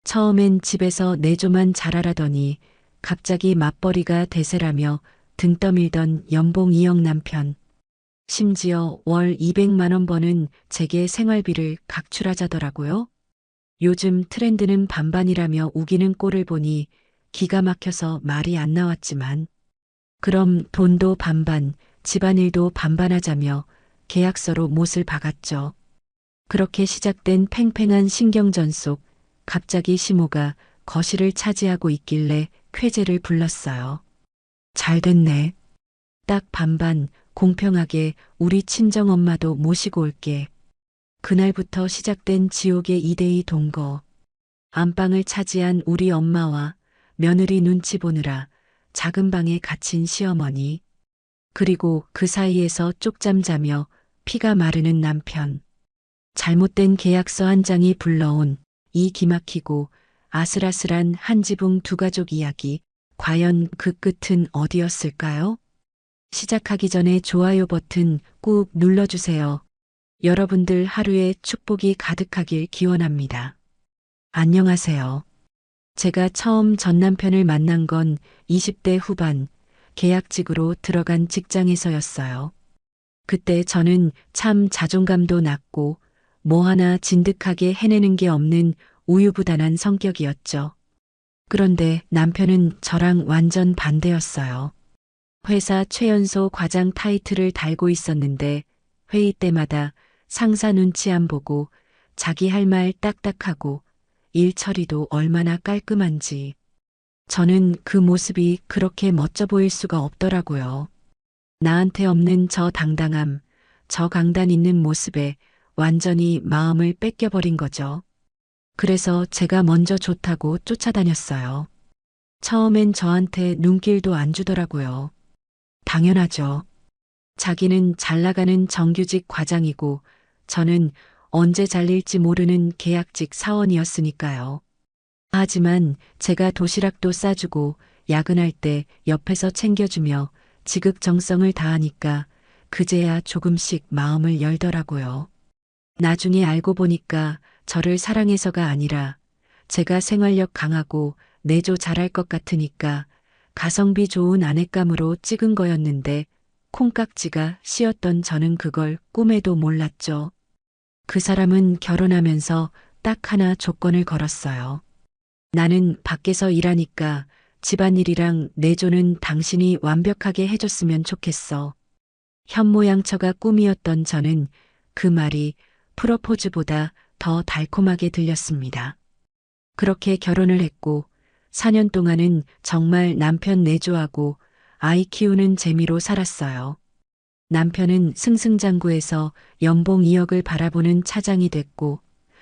처음엔 집에서 내조만 잘하라더니 갑자기 맞벌이가 대세라며 등 떠밀던 연봉 2억 남편. 심지어 월 200만 원 버는 제게 생활비를 각출하자더라고요. 요즘 트렌드는 반반이라며 우기는 꼴을 보니 기가 막혀서 말이 안 나왔지만 그럼 돈도 반반, 집안일도 반반하자며 계약서로 못을 박았죠. 그렇게 시작된 팽팽한 신경전 속 갑자기 시모가 거실을 차지하고 있길래 쾌재를 불렀어요. 잘 됐네. 딱 반반 공평하게 우리 친정엄마도 모시고 올게. 그날부터 시작된 지옥의 2대2 동거. 안방을 차지한 우리 엄마와 며느리 눈치 보느라 작은 방에 갇힌 시어머니. 그리고 그 사이에서 쪽잠 자며 피가 마르는 남편. 잘못된 계약서 한 장이 불러온 이 기막히고 아슬아슬한 한 지붕 두 가족 이야기. 과연 그 끝은 어디였을까요? 시작하기 전에 좋아요 버튼 꾹 눌러주세요. 여러분들 하루에 축복이 가득하길 기원합니다. 안녕하세요. 제가 처음 전 남편을 만난 건 20대 후반 계약직으로 들어간 직장에서였어요. 그때 저는 참 자존감도 낮고 뭐 하나 진득하게 해내는 게 없는 우유부단한 성격이었죠. 그런데 남편은 저랑 완전 반대였어요. 회사 최연소 과장 타이틀을 달고 있었는데 회의 때마다 상사 눈치 안 보고 자기 할 말 딱딱하고 일 처리도 얼마나 깔끔한지. 저는 그 모습이 그렇게 멋져 보일 수가 없더라고요. 나한테 없는 저 당당함, 저 강단 있는 모습에 완전히 마음을 뺏겨버린 거죠. 그래서 제가 먼저 좋다고 쫓아다녔어요. 처음엔 저한테 눈길도 안 주더라고요. 당연하죠. 자기는 잘 나가는 정규직 과장이고 저는 언제 잘릴지 모르는 계약직 사원이었으니까요. 하지만 제가 도시락도 싸주고 야근할 때 옆에서 챙겨주며 지극정성을 다하니까 그제야 조금씩 마음을 열더라고요. 나중에 알고 보니까 저를 사랑해서가 아니라 제가 생활력 강하고 내조 잘할 것 같으니까 가성비 좋은 아내감으로 찍은 거였는데 콩깍지가 씌었던 저는 그걸 꿈에도 몰랐죠. 그 사람은 결혼하면서 딱 하나 조건을 걸었어요. 나는 밖에서 일하니까 집안일이랑 내조는 당신이 완벽하게 해줬으면 좋겠어. 현모양처가 꿈이었던 저는 그 말이 프로포즈보다 더 달콤하게 들렸습니다. 그렇게 결혼을 했고 4년 동안은 정말 남편 내조하고 아이 키우는 재미로 살았어요. 남편은 승승장구해서 연봉 2억을 바라보는 차장이 됐고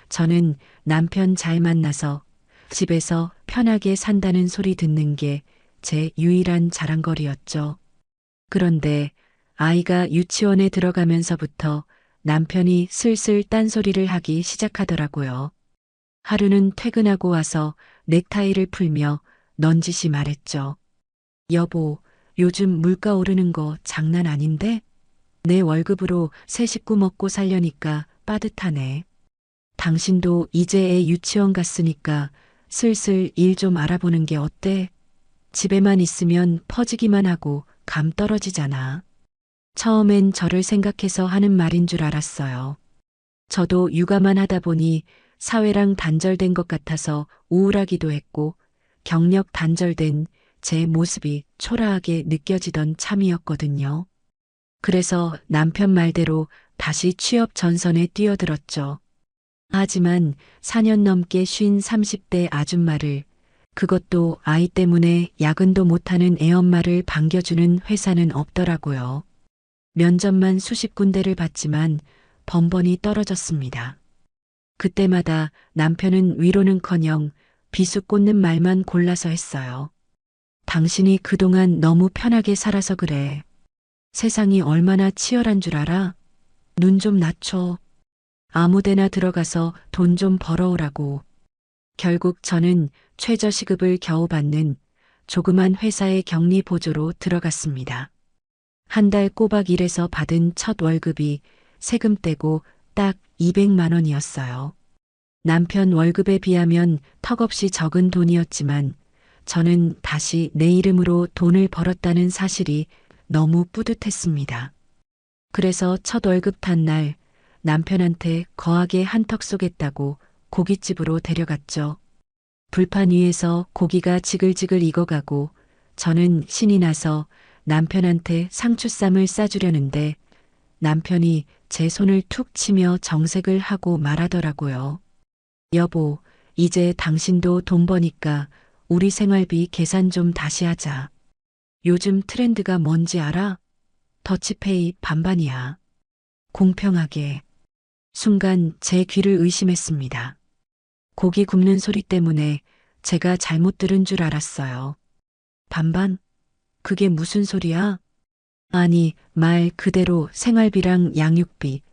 저는 남편 잘 만나서 집에서 편하게 산다는 소리 듣는 게 제 유일한 자랑거리였죠. 그런데 아이가 유치원에 들어가면서부터 남편이 슬슬 딴소리를 하기 시작하더라고요. 하루는 퇴근하고 와서 넥타이를 풀며 넌지시 말했죠. 여보, 요즘 물가 오르는 거 장난 아닌데? 내 월급으로 새 식구 먹고 살려니까 빠듯하네. 당신도 이제 애 유치원 갔으니까 슬슬 일 좀 알아보는 게 어때? 집에만 있으면 퍼지기만 하고 감 떨어지잖아. 처음엔 저를 생각해서 하는 말인 줄 알았어요. 저도 육아만 하다 보니 사회랑 단절된 것 같아서 우울하기도 했고 경력 단절된 제 모습이 초라하게 느껴지던 참이었거든요. 그래서 남편 말대로 다시 취업 전선에 뛰어들었죠. 하지만 4년 넘게 쉰 30대 아줌마를 그것도 아이 때문에 야근도 못하는 애엄마를 반겨주는 회사는 없더라고요. 면접만 수십 군데를 봤지만 번번이 떨어졌습니다. 그때마다 남편은 위로는커녕 비수 꽂는 말만 골라서 했어요. 당신이 그동안 너무 편하게 살아서 그래. 세상이 얼마나 치열한 줄 알아? 눈 좀 낮춰. 아무데나 들어가서 돈 좀 벌어오라고. 결국 저는 최저시급을 겨우 받는 조그만 회사의 격리 보조로 들어갔습니다. 한 달 꼬박 일해서 받은 첫 월급이 세금 떼고 딱 200만 원이었어요. 남편 월급에 비하면 턱없이 적은 돈이었지만 저는 다시 내 이름으로 돈을 벌었다는 사실이 너무 뿌듯했습니다. 그래서 첫 월급 탄 날 남편한테 거하게 한턱 쏘겠다고 고깃집으로 데려갔죠. 불판 위에서 고기가 지글지글 익어가고 저는 신이 나서 남편한테 상추쌈을 싸주려는데 남편이 제 손을 툭 치며 정색을 하고 말하더라고요. 여보, 이제 당신도 돈 버니까 우리 생활비 계산 좀 다시 하자. 요즘 트렌드가 뭔지 알아? 더치페이 반반이야. 공평하게. 순간 제 귀를 의심했습니다. 고기 굽는 소리 때문에 제가 잘못 들은 줄 알았어요. 반반? 그게 무슨 소리야? 아니, 말 그대로 생활비랑 양육비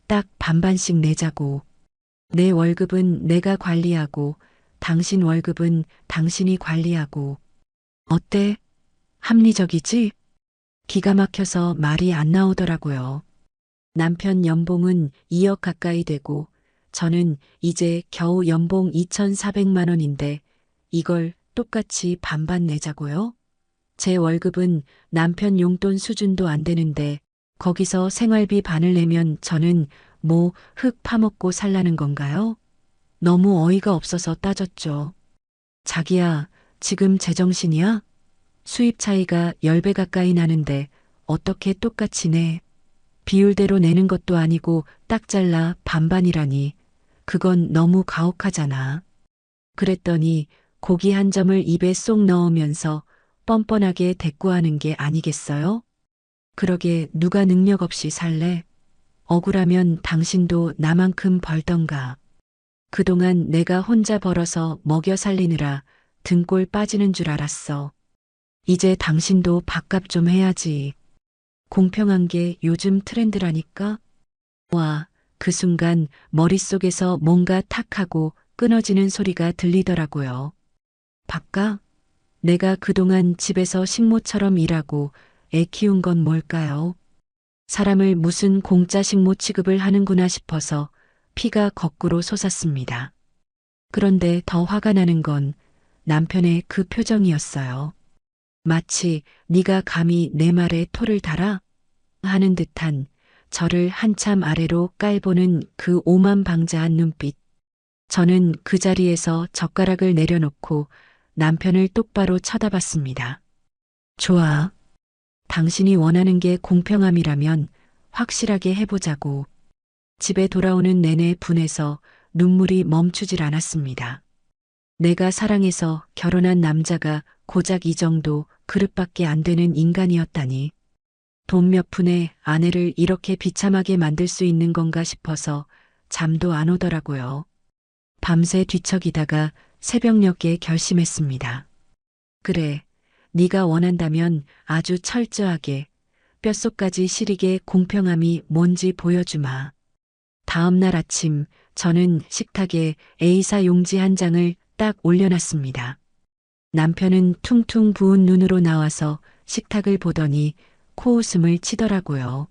딱 반반씩 내자고. 내 월급은 내가 관리하고 당신 월급은 당신이 관리하고. 어때? 합리적이지? 기가 막혀서 말이 안 나오더라고요. 남편 연봉은 2억 가까이 되고 저는 이제 겨우 연봉 2,400만 원인데 이걸 똑같이 반반 내자고요? 제 월급은 남편 용돈 수준도 안 되는데 거기서 생활비 반을 내면 저는 뭐 흙 파먹고 살라는 건가요? 너무 어이가 없어서 따졌죠. 자기야, 지금 제정신이야? 수입 차이가 10배 가까이 나는데 어떻게 똑같이 내? 비율대로 내는 것도 아니고 딱 잘라 반반이라니. 그건 너무 가혹하잖아. 그랬더니 고기 한 점을 입에 쏙 넣으면서 뻔뻔하게 대꾸하는 게 아니겠어요? 그러게 누가 능력 없이 살래? 억울하면 당신도 나만큼 벌던가. 그동안 내가 혼자 벌어서 먹여 살리느라 등골 빠지는 줄 알았어. 이제 당신도 밥값 좀 해야지. 공평한 게 요즘 트렌드라니까? 와, 그 순간 머릿속에서 뭔가 탁 하고 끊어지는 소리가 들리더라고요. 밥값? 내가 그동안 집에서 식모처럼 일하고 애 키운 건 뭘까요? 사람을 무슨 공짜 식모 취급을 하는구나 싶어서 피가 거꾸로 솟았습니다. 그런데 더 화가 나는 건 남편의 그 표정이었어요. 마치 네가 감히 내 말에 토를 달아? 하는 듯한 저를 한참 아래로 깔보는 그 오만방자한 눈빛. 저는 그 자리에서 젓가락을 내려놓고 남편을 똑바로 쳐다봤습니다. 좋아. 당신이 원하는 게 공평함이라면 확실하게 해보자고. 집에 돌아오는 내내 분해서 눈물이 멈추질 않았습니다. 내가 사랑해서 결혼한 남자가 고작 이 정도 그릇밖에 안 되는 인간이었다니. 돈 몇 푼에 아내를 이렇게 비참하게 만들 수 있는 건가 싶어서 잠도 안 오더라고요. 밤새 뒤척이다가 새벽녘에 결심했습니다. 그래, 네가 원한다면 아주 철저하게 뼛속까지 시리게 공평함이 뭔지 보여주마. 다음 날 아침 저는 식탁에 A사 용지 한 장을 딱 올려놨습니다. 남편은 퉁퉁 부은 눈으로 나와서 식탁을 보더니 코웃음을 치더라고요.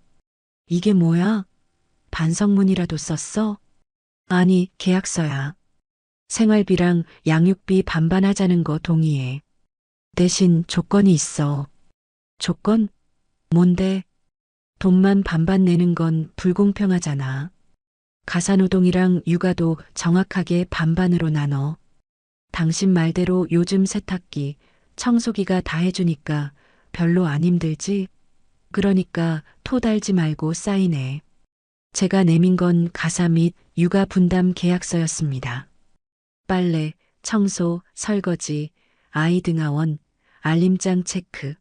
이게 뭐야? 반성문이라도 썼어? 아니, 계약서야. 생활비랑 양육비 반반 하자는 거 동의해. 대신 조건이 있어. 조건? 뭔데? 돈만 반반 내는 건 불공평하잖아. 가사노동이랑 육아도 정확하게 반반으로 나눠. 당신 말대로 요즘 세탁기, 청소기가 다 해주니까 별로 안 힘들지? 그러니까 토 달지 말고 사인해. 제가 내민 건 가사 및 육아 분담 계약서였습니다. 빨래, 청소, 설거지, 아이 등하원, 알림장 체크,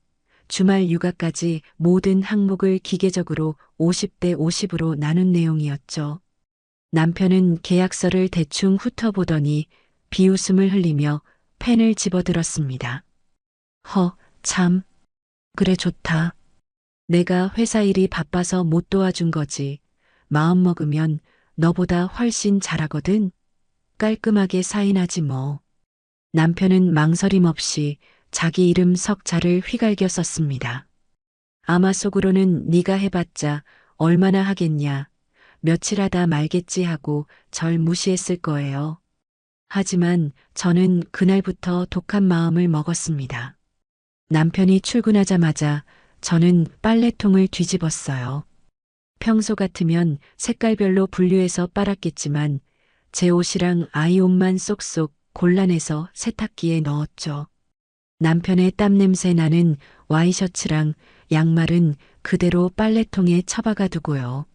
주말 육아까지 모든 항목을 기계적으로 50대 50으로 나눈 내용이었죠. 남편은 계약서를 대충 훑어보더니 비웃음을 흘리며 펜을 집어들었습니다. 참. 그래 좋다. 내가 회사 일이 바빠서 못 도와준 거지. 마음 먹으면 너보다 훨씬 잘하거든. 깔끔하게 사인하지 뭐. 남편은 망설임 없이 자기 이름 석자를 휘갈겨 썼습니다. 아마 속으로는 네가 해봤자 얼마나 하겠냐. 며칠 하다 말겠지 하고 절 무시했을 거예요. 하지만 저는 그날부터 독한 마음을 먹었습니다. 남편이 출근하자마자 저는 빨래통을 뒤집었어요. 평소 같으면 색깔별로 분류해서 빨았겠지만 제 옷이랑 아이 옷만 쏙쏙 골라내서 세탁기에 넣었죠. 남편의 땀 냄새 나는 와이셔츠랑 양말은 그대로 빨래통에 처박아 두고요.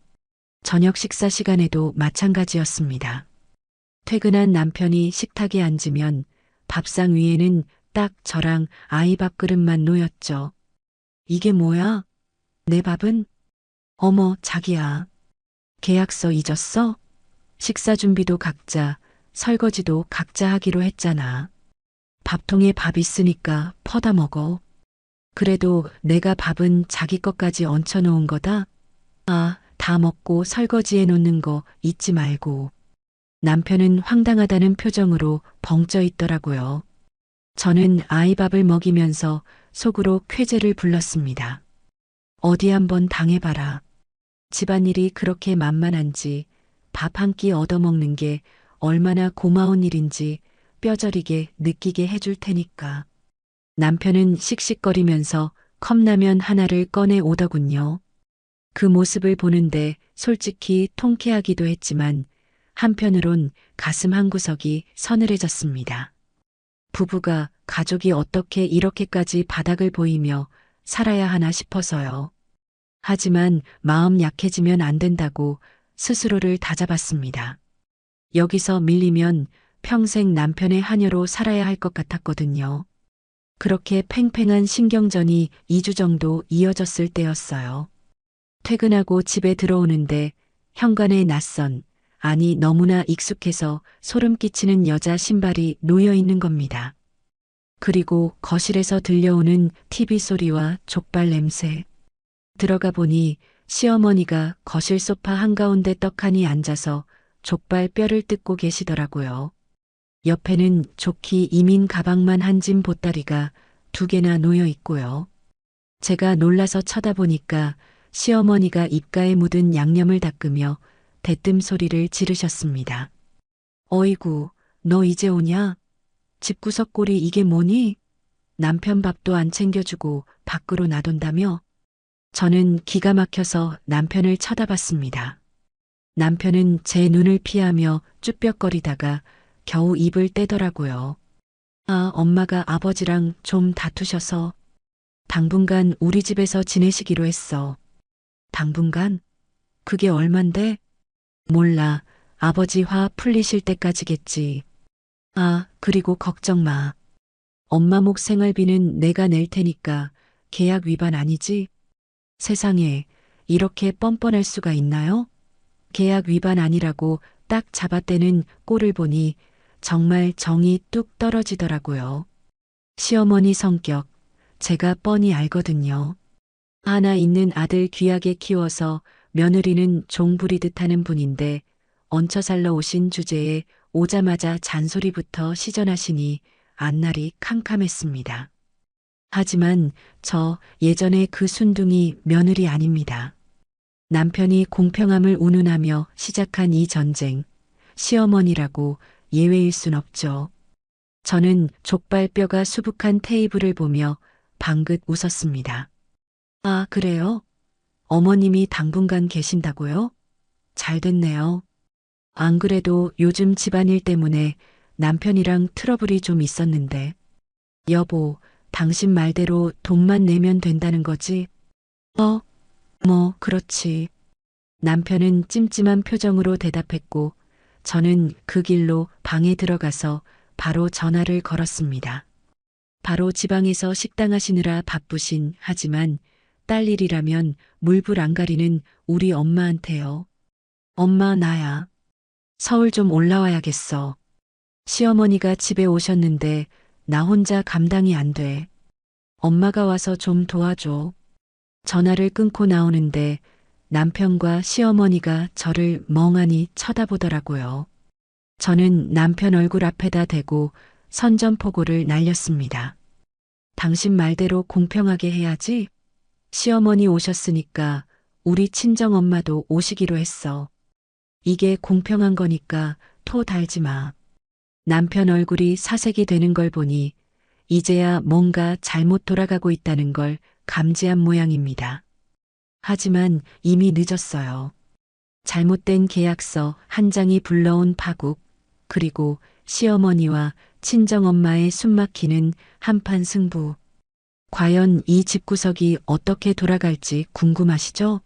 저녁 식사 시간에도 마찬가지였습니다. 퇴근한 남편이 식탁에 앉으면 밥상 위에는 딱 저랑 아이 밥그릇만 놓였죠. 이게 뭐야? 내 밥은? 어머, 자기야. 계약서 잊었어? 식사 준비도 각자, 설거지도 각자 하기로 했잖아. 밥통에 밥 있으니까 퍼다 먹어. 그래도 내가 밥은 자기 것까지 얹혀놓은 거다? 아, 다 먹고 설거지해 놓는 거 잊지 말고. 남편은 황당하다는 표정으로 벙쪄 있더라고요. 저는 아이 밥을 먹이면서 속으로 쾌재를 불렀습니다. 어디 한번 당해봐라. 집안일이 그렇게 만만한지 밥 한 끼 얻어먹는 게 얼마나 고마운 일인지 뼈저리게 느끼게 해줄 테니까. 남편은 씩씩거리면서 컵라면 하나를 꺼내 오더군요. 그 모습을 보는데 솔직히 통쾌하기도 했지만 한편으론 가슴 한구석이 서늘해졌습니다. 부부가 가족이 어떻게 이렇게까지 바닥을 보이며 살아야 하나 싶어서요. 하지만 마음 약해지면 안 된다고 스스로를 다잡았습니다. 여기서 밀리면 평생 남편의 하녀로 살아야 할 것 같았거든요. 그렇게 팽팽한 신경전이 2주 정도 이어졌을 때였어요. 퇴근하고 집에 들어오는데 현관에 낯선, 아니 너무나 익숙해서 소름 끼치는 여자 신발이 놓여 있는 겁니다. 그리고 거실에서 들려오는 TV 소리와 족발 냄새. 들어가 보니 시어머니가 거실 소파 한가운데 떡하니 앉아서 족발 뼈를 뜯고 계시더라고요. 옆에는 좋기 이민 가방만 한 짐 보따리가 2개나 놓여 있고요. 제가 놀라서 쳐다보니까 시어머니가 입가에 묻은 양념을 닦으며 대뜸 소리를 지르셨습니다. 어이구, 너 이제 오냐? 집구석 꼴이 이게 뭐니? 남편 밥도 안 챙겨주고 밖으로 나돈다며? 저는 기가 막혀서 남편을 쳐다봤습니다. 남편은 제 눈을 피하며 쭈뼛거리다가 겨우 입을 떼더라고요. 아, 엄마가 아버지랑 좀 다투셔서 당분간 우리 집에서 지내시기로 했어. 당분간? 그게 얼만데? 몰라. 아버지 화 풀리실 때까지겠지. 아, 그리고 걱정 마. 엄마 목 생활비는 내가 낼 테니까 계약 위반 아니지? 세상에, 이렇게 뻔뻔할 수가 있나요? 계약 위반 아니라고 딱 잡아떼는 꼴을 보니 정말 정이 뚝 떨어지더라고요. 시어머니 성격, 제가 뻔히 알거든요. 하나 있는 아들 귀하게 키워서 며느리는 종 부리듯 하는 분인데 얹혀 살러 오신 주제에 오자마자 잔소리부터 시전하시니 앞날이 캄캄했습니다. 하지만 저 예전에 그 순둥이 며느리 아닙니다. 남편이 공평함을 운운하며 시작한 이 전쟁, 시어머니라고 예외일 순 없죠. 저는 족발뼈가 수북한 테이블을 보며 방긋 웃었습니다. 아, 그래요? 어머님이 당분간 계신다고요? 잘 됐네요. 안 그래도 요즘 집안일 때문에 남편이랑 트러블이 좀 있었는데. 여보, 당신 말대로 돈만 내면 된다는 거지? 뭐, 그렇지. 남편은 찜찜한 표정으로 대답했고, 저는 그 길로 방에 들어가서 바로 전화를 걸었습니다. 바로 지방에서 식당 하시느라 바쁘신 하지만 딸 일이라면 물불 안 가리는 우리 엄마한테요. 엄마, 나야. 서울 좀 올라와야겠어. 시어머니가 집에 오셨는데 나 혼자 감당이 안 돼. 엄마가 와서 좀 도와줘. 전화를 끊고 나오는데 남편과 시어머니가 저를 멍하니 쳐다보더라고요. 저는 남편 얼굴 앞에다 대고 선전포고를 날렸습니다. 당신 말대로 공평하게 해야지. 시어머니 오셨으니까 우리 친정엄마도 오시기로 했어. 이게 공평한 거니까 토 달지 마. 남편 얼굴이 사색이 되는 걸 보니 이제야 뭔가 잘못 돌아가고 있다는 걸 감지한 모양입니다. 하지만 이미 늦었어요. 잘못된 계약서 한 장이 불러온 파국, 그리고 시어머니와 친정엄마의 숨막히는 한판 승부. 과연 이 집구석이 어떻게 돌아갈지 궁금하시죠?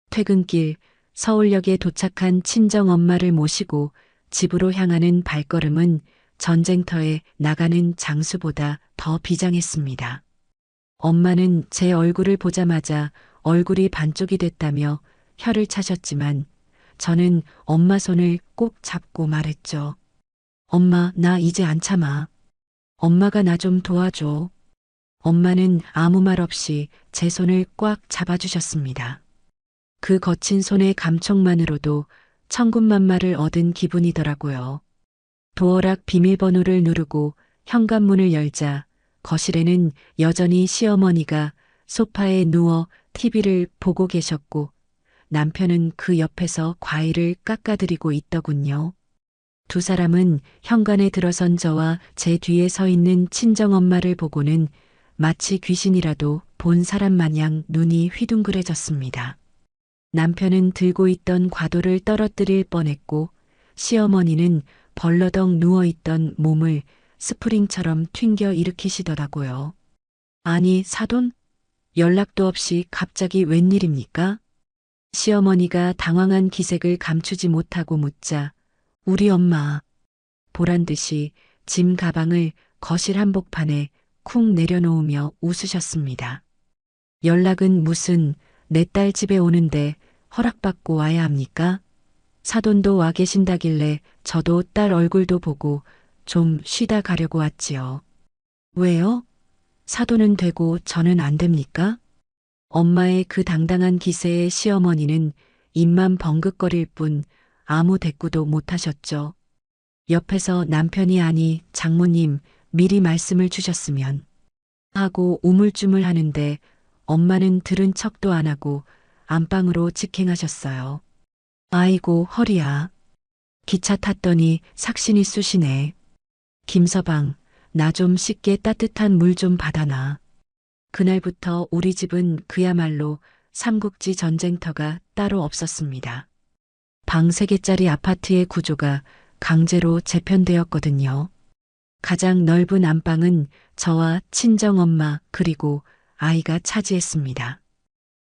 퇴근길 서울역에 도착한 친정엄마를 모시고 집으로 향하는 발걸음은 전쟁터에 나가는 장수보다 더 비장했습니다. 엄마는 제 얼굴을 보자마자 얼굴이 반쪽이 됐다며 혀를 차셨지만 저는 엄마 손을 꼭 잡고 말했죠. 엄마, 나 이제 안 참아. 엄마가 나 좀 도와줘. 엄마는 아무 말 없이 제 손을 꽉 잡아주셨습니다. 그 거친 손의 감촉만으로도 천군만마를 얻은 기분이더라고요. 도어락 비밀번호를 누르고 현관문을 열자 거실에는 여전히 시어머니가 소파에 누워 TV를 보고 계셨고 남편은 그 옆에서 과일을 깎아드리고 있더군요. 두 사람은 현관에 들어선 저와 제 뒤에 서 있는 친정엄마를 보고는 마치 귀신이라도 본 사람 마냥 눈이 휘둥그레졌습니다. 남편은 들고 있던 과도를 떨어뜨릴 뻔했고 시어머니는 벌러덩 누워있던 몸을 스프링처럼 튕겨 일으키시더라고요. 아니, 사돈? 연락도 없이 갑자기 웬일입니까? 시어머니가 당황한 기색을 감추지 못하고 묻자 우리 엄마 보란 듯이 짐 가방을 거실 한복판에 쿵 내려놓으며 웃으셨습니다. 연락은 무슨 내 딸 집에 오는데 허락받고 와야 합니까? 사돈도 와 계신다길래 저도 딸 얼굴도 보고 좀 쉬다 가려고 왔지요. 왜요? 사돈은 되고 저는 안 됩니까? 엄마의 그 당당한 기세에 시어머니는 입만 벙긋거릴 뿐 아무 대꾸도 못하셨죠. 옆에서 남편이 아니 장모님 미리 말씀을 주셨으면 하고 우물쭈물 하는데 엄마는 들은 척도 안 하고 안방으로 직행하셨어요. 아이고 허리야. 기차 탔더니 삭신이 쑤시네. 김서방, 나 좀 씻게 따뜻한 물 좀 받아놔. 그날부터 우리 집은 그야말로 삼국지 전쟁터가 따로 없었습니다. 방 3개짜리 아파트의 구조가 강제로 재편되었거든요. 가장 넓은 안방은 저와 친정엄마 그리고 아이가 차지했습니다.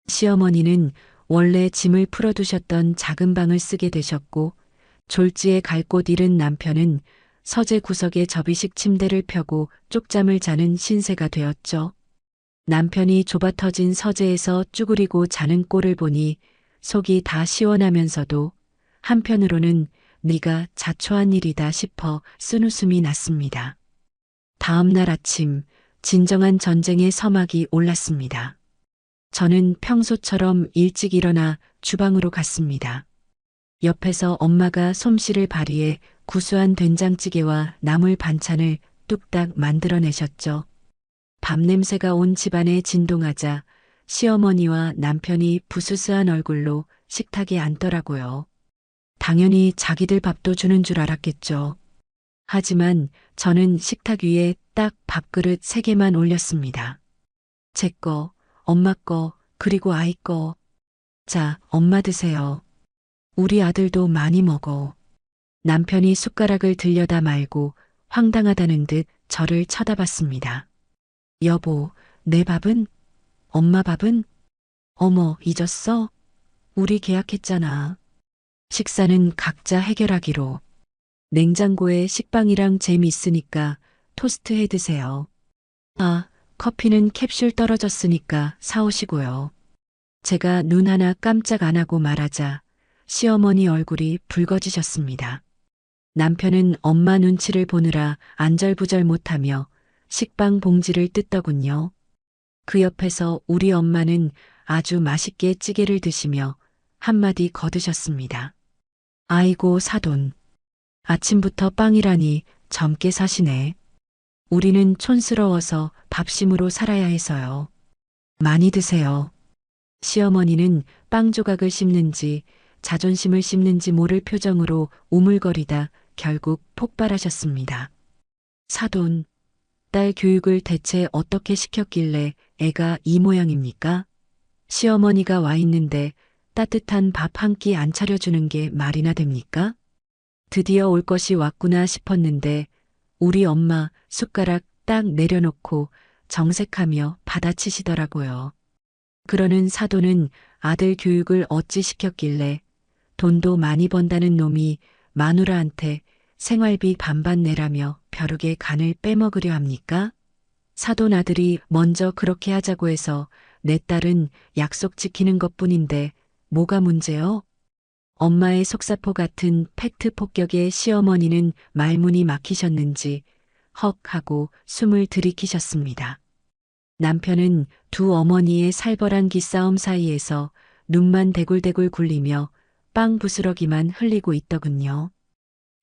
시어머니는 원래 짐을 풀어두셨던 작은 방을 쓰게 되셨고 졸지에 갈 곳 잃은 남편은 서재 구석에 접이식 침대를 펴고 쪽잠을 자는 신세가 되었죠. 남편이 좁아터진 서재에서 쭈그리고 자는 꼴을 보니 속이 다 시원하면서도 한편으로는 네가 자초한 일이다 싶어 쓴웃음이 났습니다. 다음 날 아침 진정한 전쟁의 서막이 올랐습니다. 저는 평소처럼 일찍 일어나 주방으로 갔습니다. 옆에서 엄마가 솜씨를 발휘해 구수한 된장찌개와 나물 반찬을 뚝딱 만들어내셨죠. 밥 냄새가 온 집안에 진동하자 시어머니와 남편이 부스스한 얼굴로 식탁에 앉더라고요. 당연히 자기들 밥도 주는 줄 알았겠죠. 하지만 저는 식탁 위에 딱 밥그릇 3개만 올렸습니다. 제 거, 엄마 거, 그리고 아이 거. 자, 엄마 드세요. 우리 아들도 많이 먹어. 남편이 숟가락을 들여다 말고 황당하다는 듯 저를 쳐다봤습니다. 여보, 내 밥은? 엄마 밥은? 어머, 잊었어? 우리 계약했잖아. 식사는 각자 해결하기로. 냉장고에 식빵이랑 잼 있으니까 토스트 해 드세요. 아, 커피는 캡슐 떨어졌으니까 사오시고요. 제가 눈 하나 깜짝 안 하고 말하자 시어머니 얼굴이 붉어지셨습니다. 남편은 엄마 눈치를 보느라 안절부절 못하며 식빵 봉지를 뜯더군요. 그 옆에서 우리 엄마는 아주 맛있게 찌개를 드시며 한마디 거드셨습니다. 아이고 사돈. 아침부터 빵이라니 젊게 사시네. 우리는 촌스러워서 밥심으로 살아야 해서요. 많이 드세요. 시어머니는 빵 조각을 씹는지 자존심을 씹는지 모를 표정으로 우물거리다 결국 폭발하셨습니다. 사돈, 딸 교육을 대체 어떻게 시켰길래 애가 이 모양입니까? 시어머니가 와 있는데 따뜻한 밥 한 끼 안 차려주는 게 말이나 됩니까? 드디어 올 것이 왔구나 싶었는데 우리 엄마 숟가락 딱 내려놓고 정색하며 받아치시더라고요. 그러는 사돈은 아들 교육을 어찌 시켰길래 돈도 많이 번다는 놈이 마누라한테 생활비 반반 내라며 벼룩의 간을 빼먹으려 합니까? 사돈 아들이 먼저 그렇게 하자고 해서 내 딸은 약속 지키는 것뿐인데 뭐가 문제요? 엄마의 속사포 같은 팩트 폭격에 시어머니는 말문이 막히셨는지 헉 하고 숨을 들이키셨습니다. 남편은 두 어머니의 살벌한 기싸움 사이에서 눈만 대굴대굴 굴리며 빵 부스러기만 흘리고 있더군요.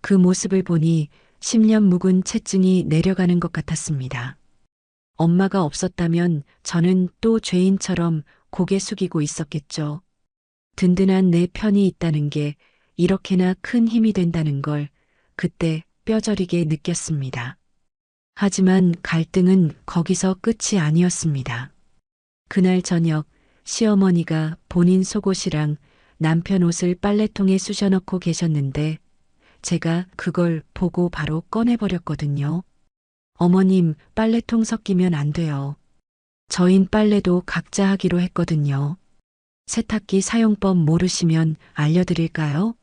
그 모습을 보니 10년 묵은 채증이 내려가는 것 같았습니다. 엄마가 없었다면 저는 또 죄인처럼 고개 숙이고 있었겠죠. 든든한 내 편이 있다는 게 이렇게나 큰 힘이 된다는 걸 그때 뼈저리게 느꼈습니다. 하지만 갈등은 거기서 끝이 아니었습니다. 그날 저녁 시어머니가 본인 속옷이랑 남편 옷을 빨래통에 쑤셔넣고 계셨는데 제가 그걸 보고 바로 꺼내버렸거든요. 어머님, 빨래통 섞이면 안 돼요. 저흰 빨래도 각자 하기로 했거든요. 세탁기 사용법 모르시면 알려드릴까요?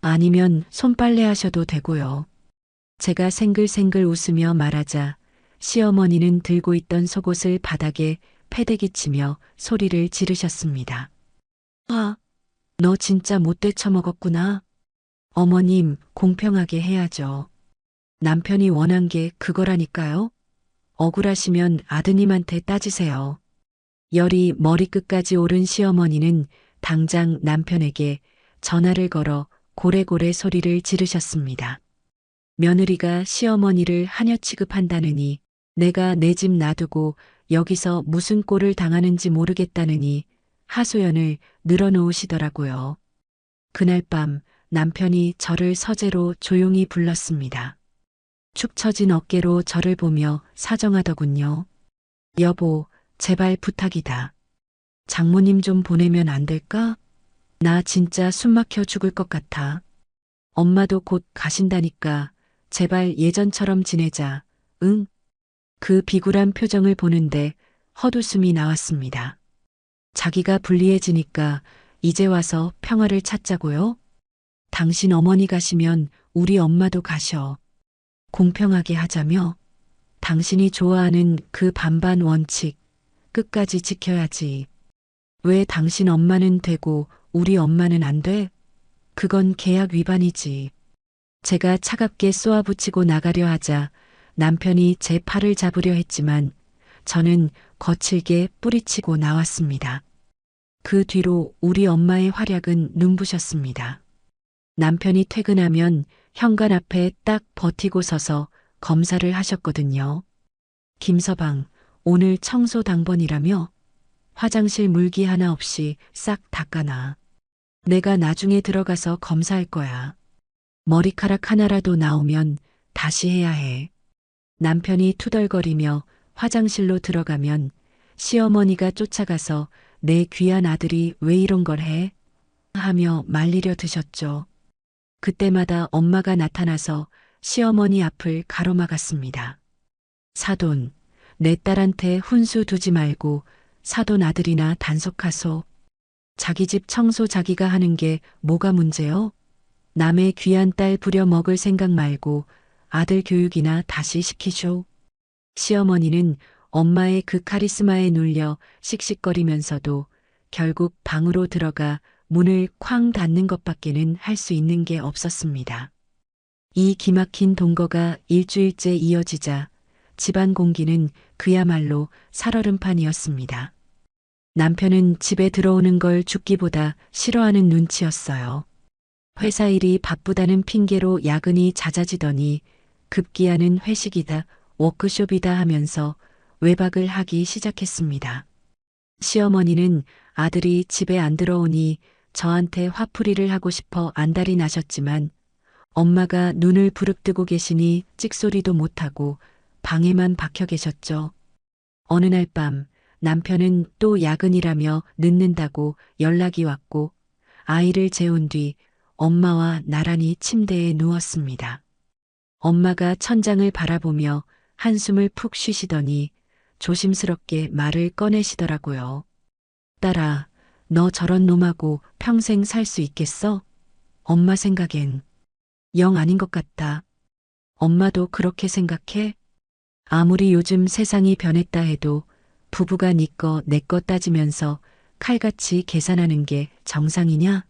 아니면 손빨래 하셔도 되고요. 제가 생글생글 웃으며 말하자 시어머니는 들고 있던 속옷을 바닥에 패대기 치며 소리를 지르셨습니다. 아, 너 진짜 못돼 처먹었구나. 어머님, 공평하게 해야죠. 남편이 원한 게 그거라니까요. 억울하시면 아드님한테 따지세요. 열이 머리끝까지 오른 시어머니는 당장 남편에게 전화를 걸어 고래고래 소리를 지르셨습니다. 며느리가 시어머니를 하녀 취급한다느니 내가 내 집 놔두고 여기서 무슨 꼴을 당하는지 모르겠다느니 하소연을 늘어놓으시더라고요. 그날 밤 남편이 저를 서재로 조용히 불렀습니다. 축 처진 어깨로 저를 보며 사정하더군요. 여보, 제발 부탁이다. 장모님 좀 보내면 안 될까? 나 진짜 숨 막혀 죽을 것 같아. 엄마도 곧 가신다니까 제발 예전처럼 지내자. 응? 그 비굴한 표정을 보는데 헛웃음이 나왔습니다. 자기가 불리해지니까 이제 와서 평화를 찾자고요? 당신 어머니 가시면 우리 엄마도 가셔. 공평하게 하자며 당신이 좋아하는 그 반반 원칙 끝까지 지켜야지. 왜 당신 엄마는 되고 우리 엄마는 안 돼? 그건 계약 위반이지. 제가 차갑게 쏘아붙이고 나가려 하자 남편이 제 팔을 잡으려 했지만 저는 거칠게 뿌리치고 나왔습니다. 그 뒤로 우리 엄마의 활약은 눈부셨습니다. 남편이 퇴근하면 현관 앞에 딱 버티고 서서 검사를 하셨거든요. 김서방, 오늘 청소 당번이라며? 화장실 물기 하나 없이 싹 닦아놔. 내가 나중에 들어가서 검사할 거야. 머리카락 하나라도 나오면 다시 해야 해. 남편이 투덜거리며 화장실로 들어가면 시어머니가 쫓아가서 내 귀한 아들이 왜 이런 걸 해? 하며 말리려 드셨죠. 그때마다 엄마가 나타나서 시어머니 앞을 가로막았습니다. 사돈, 내 딸한테 훈수 두지 말고 사돈 아들이나 단속하소. 자기 집 청소 자기가 하는 게 뭐가 문제요? 남의 귀한 딸 부려 먹을 생각 말고 아들 교육이나 다시 시키쇼. 시어머니는 엄마의 그 카리스마에 눌려 씩씩거리면서도 결국 방으로 들어가 문을 쾅 닫는 것밖에는 할 수 있는 게 없었습니다. 이 기막힌 동거가 일주일째 이어지자 집안 공기는 그야말로 살얼음판이었습니다. 남편은 집에 들어오는 걸 죽기보다 싫어하는 눈치였어요. 회사 일이 바쁘다는 핑계로 야근이 잦아지더니 급기야는 회식이다, 워크숍이다 하면서 외박을 하기 시작했습니다. 시어머니는 아들이 집에 안 들어오니 저한테 화풀이를 하고 싶어 안달이 나셨지만 엄마가 눈을 부릅뜨고 계시니 찍소리도 못하고 방에만 박혀 계셨죠. 어느 날 밤 남편은 또 야근이라며 늦는다고 연락이 왔고 아이를 재운 뒤 엄마와 나란히 침대에 누웠습니다. 엄마가 천장을 바라보며 한숨을 푹 쉬시더니 조심스럽게 말을 꺼내시더라고요. 딸아, 너 저런 놈하고 평생 살 수 있겠어? 엄마 생각엔 영 아닌 것 같다. 엄마도 그렇게 생각해? 아무리 요즘 세상이 변했다 해도 부부가 니 거 내 거 따지면서 칼같이 계산하는 게 정상이냐?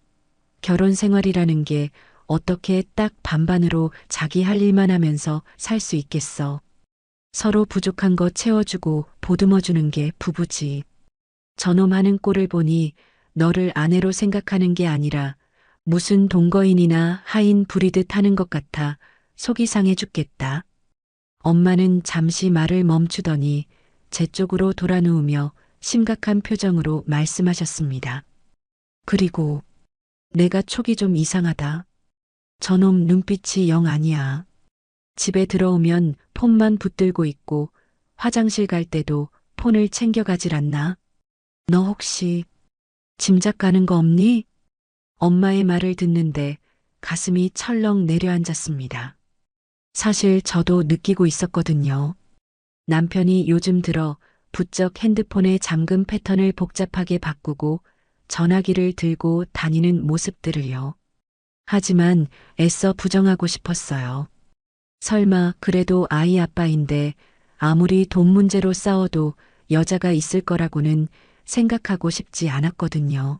결혼 생활이라는 게 어떻게 딱 반반으로 자기 할 일만 하면서 살 수 있겠어. 서로 부족한 거 채워주고 보듬어주는 게 부부지. 저놈 하는 꼴을 보니 너를 아내로 생각하는 게 아니라 무슨 동거인이나 하인 부리듯 하는 것 같아 속이 상해 죽겠다. 엄마는 잠시 말을 멈추더니 제 쪽으로 돌아 누우며 심각한 표정으로 말씀하셨습니다. 그리고 내가 촉이 좀 이상하다. 저놈 눈빛이 영 아니야. 집에 들어오면 폰만 붙들고 있고 화장실 갈 때도 폰을 챙겨가질 않나? 너 혹시 짐작 가는 거 없니? 엄마의 말을 듣는데 가슴이 철렁 내려앉았습니다. 사실 저도 느끼고 있었거든요. 남편이 요즘 들어 부쩍 핸드폰의 잠금 패턴을 복잡하게 바꾸고 전화기를 들고 다니는 모습들을요. 하지만 애써 부정하고 싶었어요. 설마 그래도 아이 아빠인데 아무리 돈 문제로 싸워도 여자가 있을 거라고는 생각하고 싶지 않았거든요.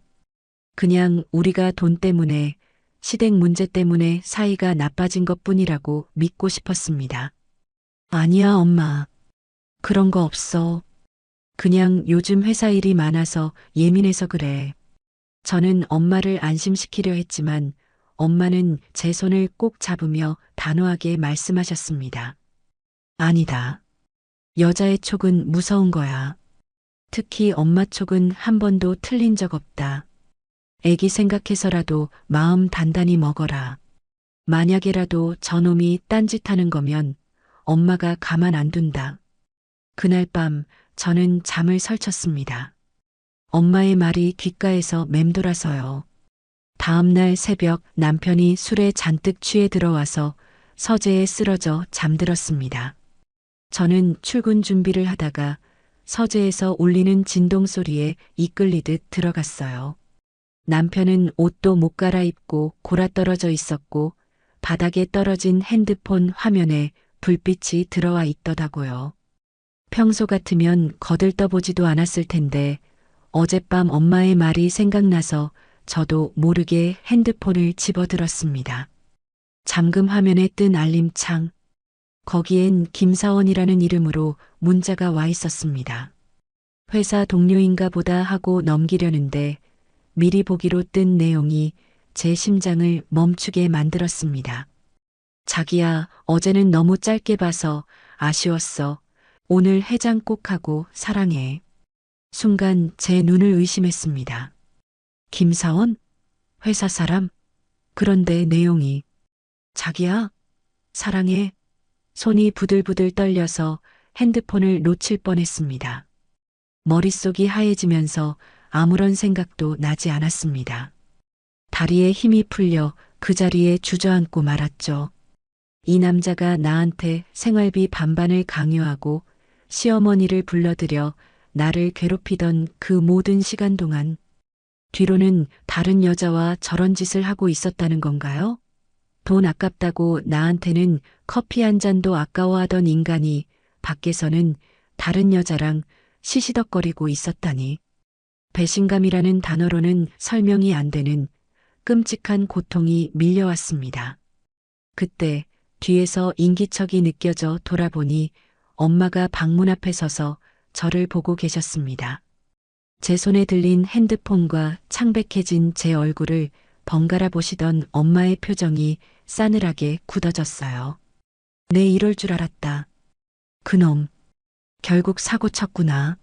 그냥 우리가 돈 때문에 시댁 문제 때문에 사이가 나빠진 것뿐이라고 믿고 싶었습니다. 아니야, 엄마. 그런 거 없어. 그냥 요즘 회사 일이 많아서 예민해서 그래. 저는 엄마를 안심시키려 했지만 엄마는 제 손을 꼭 잡으며 단호하게 말씀하셨습니다. 아니다. 여자의 촉은 무서운 거야. 특히 엄마 촉은 한 번도 틀린 적 없다. 애기 생각해서라도 마음 단단히 먹어라. 만약에라도 저놈이 딴짓하는 거면 엄마가 가만 안 둔다. 그날 밤 저는 잠을 설쳤습니다. 엄마의 말이 귓가에서 맴돌아서요. 다음날 새벽 남편이 술에 잔뜩 취해 들어와서 서재에 쓰러져 잠들었습니다. 저는 출근 준비를 하다가 서재에서 울리는 진동 소리에 이끌리듯 들어갔어요. 남편은 옷도 못 갈아입고 골아떨어져 있었고 바닥에 떨어진 핸드폰 화면에 불빛이 들어와 있더라고요. 평소 같으면 거들떠보지도 않았을 텐데 어젯밤 엄마의 말이 생각나서 저도 모르게 핸드폰을 집어들었습니다. 잠금 화면에 뜬 알림창. 거기엔 김사원이라는 이름으로 문자가 와 있었습니다. 회사 동료인가 보다 하고 넘기려는데 미리 보기로 뜬 내용이 제 심장을 멈추게 만들었습니다. 자기야, 어제는 너무 짧게 봐서 아쉬웠어. 오늘 해장 꼭 하고 사랑해. 순간 제 눈을 의심했습니다. 김사원? 회사 사람? 그런데 내용이 자기야, 사랑해. 손이 부들부들 떨려서 핸드폰을 놓칠 뻔했습니다. 머릿속이 하얘지면서 아무런 생각도 나지 않았습니다. 다리에 힘이 풀려 그 자리에 주저앉고 말았죠. 이 남자가 나한테 생활비 반반을 강요하고 시어머니를 불러들여 나를 괴롭히던 그 모든 시간 동안 뒤로는 다른 여자와 저런 짓을 하고 있었다는 건가요? 돈 아깝다고 나한테는 커피 한 잔도 아까워하던 인간이 밖에서는 다른 여자랑 시시덕거리고 있었다니. 배신감이라는 단어로는 설명이 안 되는 끔찍한 고통이 밀려왔습니다. 그때 뒤에서 인기척이 느껴져 돌아보니 엄마가 방문 앞에 서서 저를 보고 계셨습니다. 제 손에 들린 핸드폰과 창백해진 제 얼굴을 번갈아 보시던 엄마의 표정이 싸늘하게 굳어졌어요. 내 이럴 줄 알았다. 그놈, 결국 사고 쳤구나.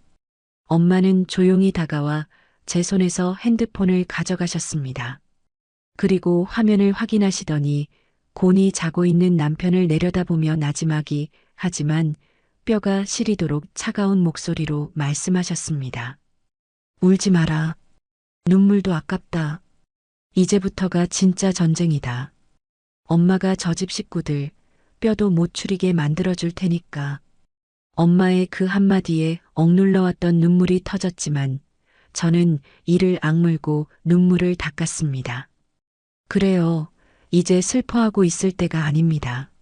엄마는 조용히 다가와 제 손에서 핸드폰을 가져가셨습니다. 그리고 화면을 확인하시더니 곤히 자고 있는 남편을 내려다보며 나지막이 하지만 뼈가 시리도록 차가운 목소리로 말씀하셨습니다. 울지 마라. 눈물도 아깝다. 이제부터가 진짜 전쟁이다. 엄마가 저 집 식구들 뼈도 못 추리게 만들어줄 테니까. 엄마의 그 한마디에 억눌러왔던 눈물이 터졌지만 저는 이를 악물고 눈물을 닦았습니다. 그래요. 이제 슬퍼하고 있을 때가 아닙니다.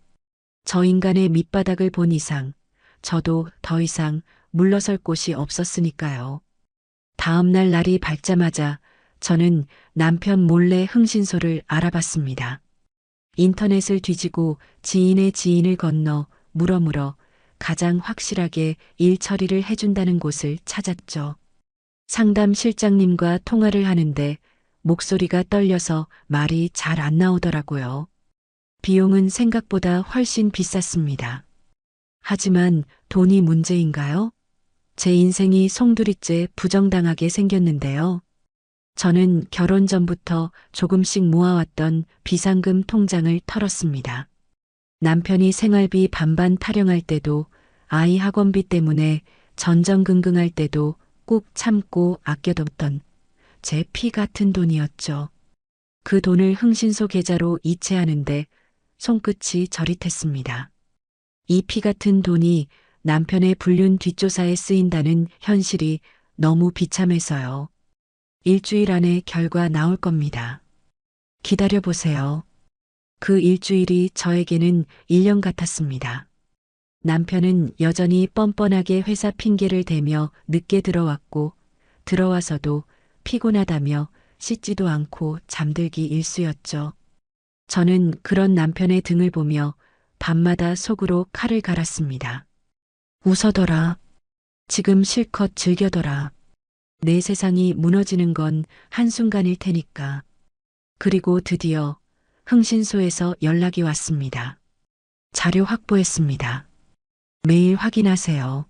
저 인간의 밑바닥을 본 이상 저도 더 이상 물러설 곳이 없었으니까요. 다음 날 날이 밝자마자 저는 남편 몰래 흥신소를 알아봤습니다. 인터넷을 뒤지고 지인의 지인을 건너 물어물어 가장 확실하게 일 처리를 해준다는 곳을 찾았죠. 상담 실장님과 통화를 하는데 목소리가 떨려서 말이 잘 안 나오더라고요. 비용은 생각보다 훨씬 비쌌습니다. 하지만 돈이 문제인가요? 제 인생이 송두리째 부정당하게 생겼는데요. 저는 결혼 전부터 조금씩 모아왔던 비상금 통장을 털었습니다. 남편이 생활비 반반 타령할 때도 아이 학원비 때문에 전전긍긍할 때도 꾹 참고 아껴뒀던 제 피 같은 돈이었죠. 그 돈을 흥신소 계좌로 이체하는데 손끝이 저릿했습니다. 이 피 같은 돈이 남편의 불륜 뒷조사에 쓰인다는 현실이 너무 비참해서요. 일주일 안에 결과 나올 겁니다. 기다려보세요. 그 일주일이 저에게는 1년 같았습니다. 남편은 여전히 뻔뻔하게 회사 핑계를 대며 늦게 들어왔고 들어와서도 피곤하다며 씻지도 않고 잠들기 일쑤였죠. 저는 그런 남편의 등을 보며 밤마다 속으로 칼을 갈았습니다. 웃어둬라. 지금 실컷 즐겨둬라. 내 세상이 무너지는 건 한순간일 테니까. 그리고 드디어 흥신소에서 연락이 왔습니다. 자료 확보했습니다. 매일 확인하세요.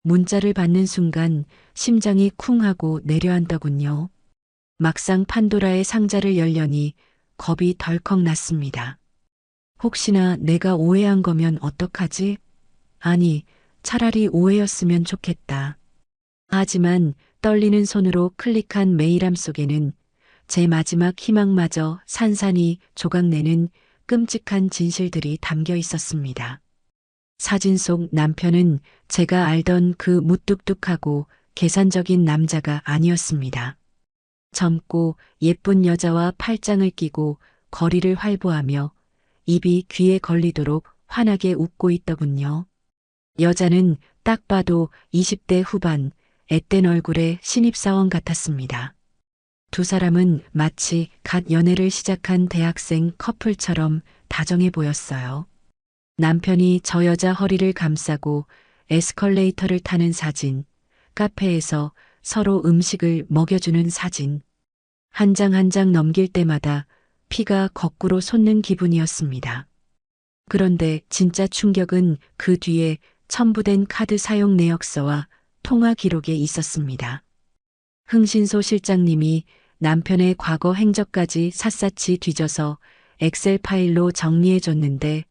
문자를 받는 순간 심장이 쿵 하고 내려앉더군요. 막상 판도라의 상자를 열려니 겁이 덜컥 났습니다. 혹시나 내가 오해한 거면 어떡하지? 아니, 차라리 오해였으면 좋겠다. 하지만 떨리는 손으로 클릭한 메일함 속에는 제 마지막 희망마저 산산이 조각내는 끔찍한 진실들이 담겨 있었습니다. 사진 속 남편은 제가 알던 그 무뚝뚝하고 계산적인 남자가 아니었습니다. 젊고 예쁜 여자와 팔짱을 끼고 거리를 활보하며 입이 귀에 걸리도록 환하게 웃고 있더군요. 여자는 딱 봐도 20대 후반, 앳된 얼굴의 신입사원 같았습니다. 두 사람은 마치 갓 연애를 시작한 대학생 커플처럼 다정해 보였어요. 남편이 저 여자 허리를 감싸고 에스컬레이터를 타는 사진, 카페에서 서로 음식을 먹여주는 사진, 한 장 한 장 넘길 때마다 피가 거꾸로 솟는 기분이었습니다. 그런데 진짜 충격은 그 뒤에 첨부된 카드 사용 내역서와 통화 기록에 있었습니다. 흥신소 실장님이 남편의 과거 행적까지 샅샅이 뒤져서 엑셀 파일로 정리해 줬는데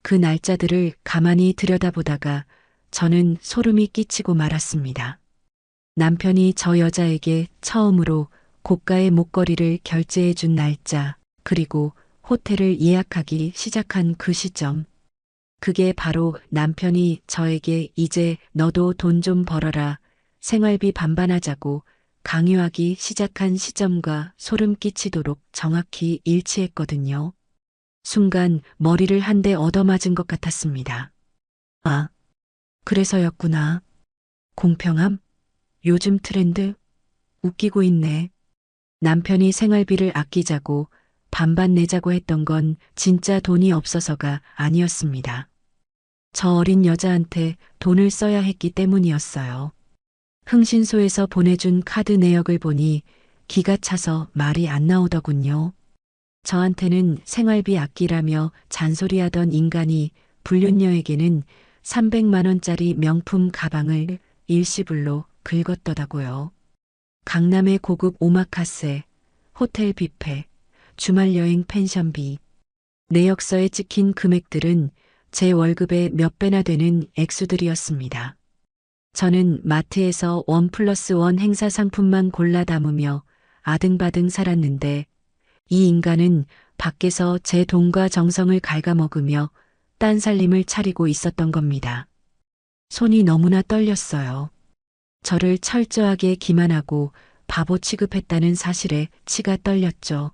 그 날짜들을 가만히 들여다보다가 저는 소름이 끼치고 말았습니다. 남편이 저 여자에게 처음으로 고가의 목걸이를 결제해 준 날짜, 그리고 호텔을 예약하기 시작한 그 시점. 그게 바로 남편이 저에게 이제 너도 돈 좀 벌어라, 생활비 반반하자고 강요하기 시작한 시점과 소름 끼치도록 정확히 일치했거든요. 순간 머리를 한 대 얻어맞은 것 같았습니다. 아, 그래서였구나. 공평함? 요즘 트렌드? 웃기고 있네. 남편이 생활비를 아끼자고 반반 내자고 했던 건 진짜 돈이 없어서가 아니었습니다. 저 어린 여자한테 돈을 써야 했기 때문이었어요. 흥신소에서 보내준 카드 내역을 보니 기가 차서 말이 안 나오더군요. 저한테는 생활비 아끼라며 잔소리하던 인간이 불륜녀에게는 300만 원짜리 명품 가방을 일시불로 긁었더라고요. 강남의 고급 오마카세, 호텔 뷔페, 주말 여행 펜션비. 내역서에 찍힌 금액들은 제 월급의 몇 배나 되는 액수들이었습니다. 저는 마트에서 1+1 행사 상품만 골라 담으며 아등바등 살았는데 이 인간은 밖에서 제 돈과 정성을 갉아먹으며 딴 살림을 차리고 있었던 겁니다. 손이 너무나 떨렸어요. 저를 철저하게 기만하고 바보 취급했다는 사실에 치가 떨렸죠.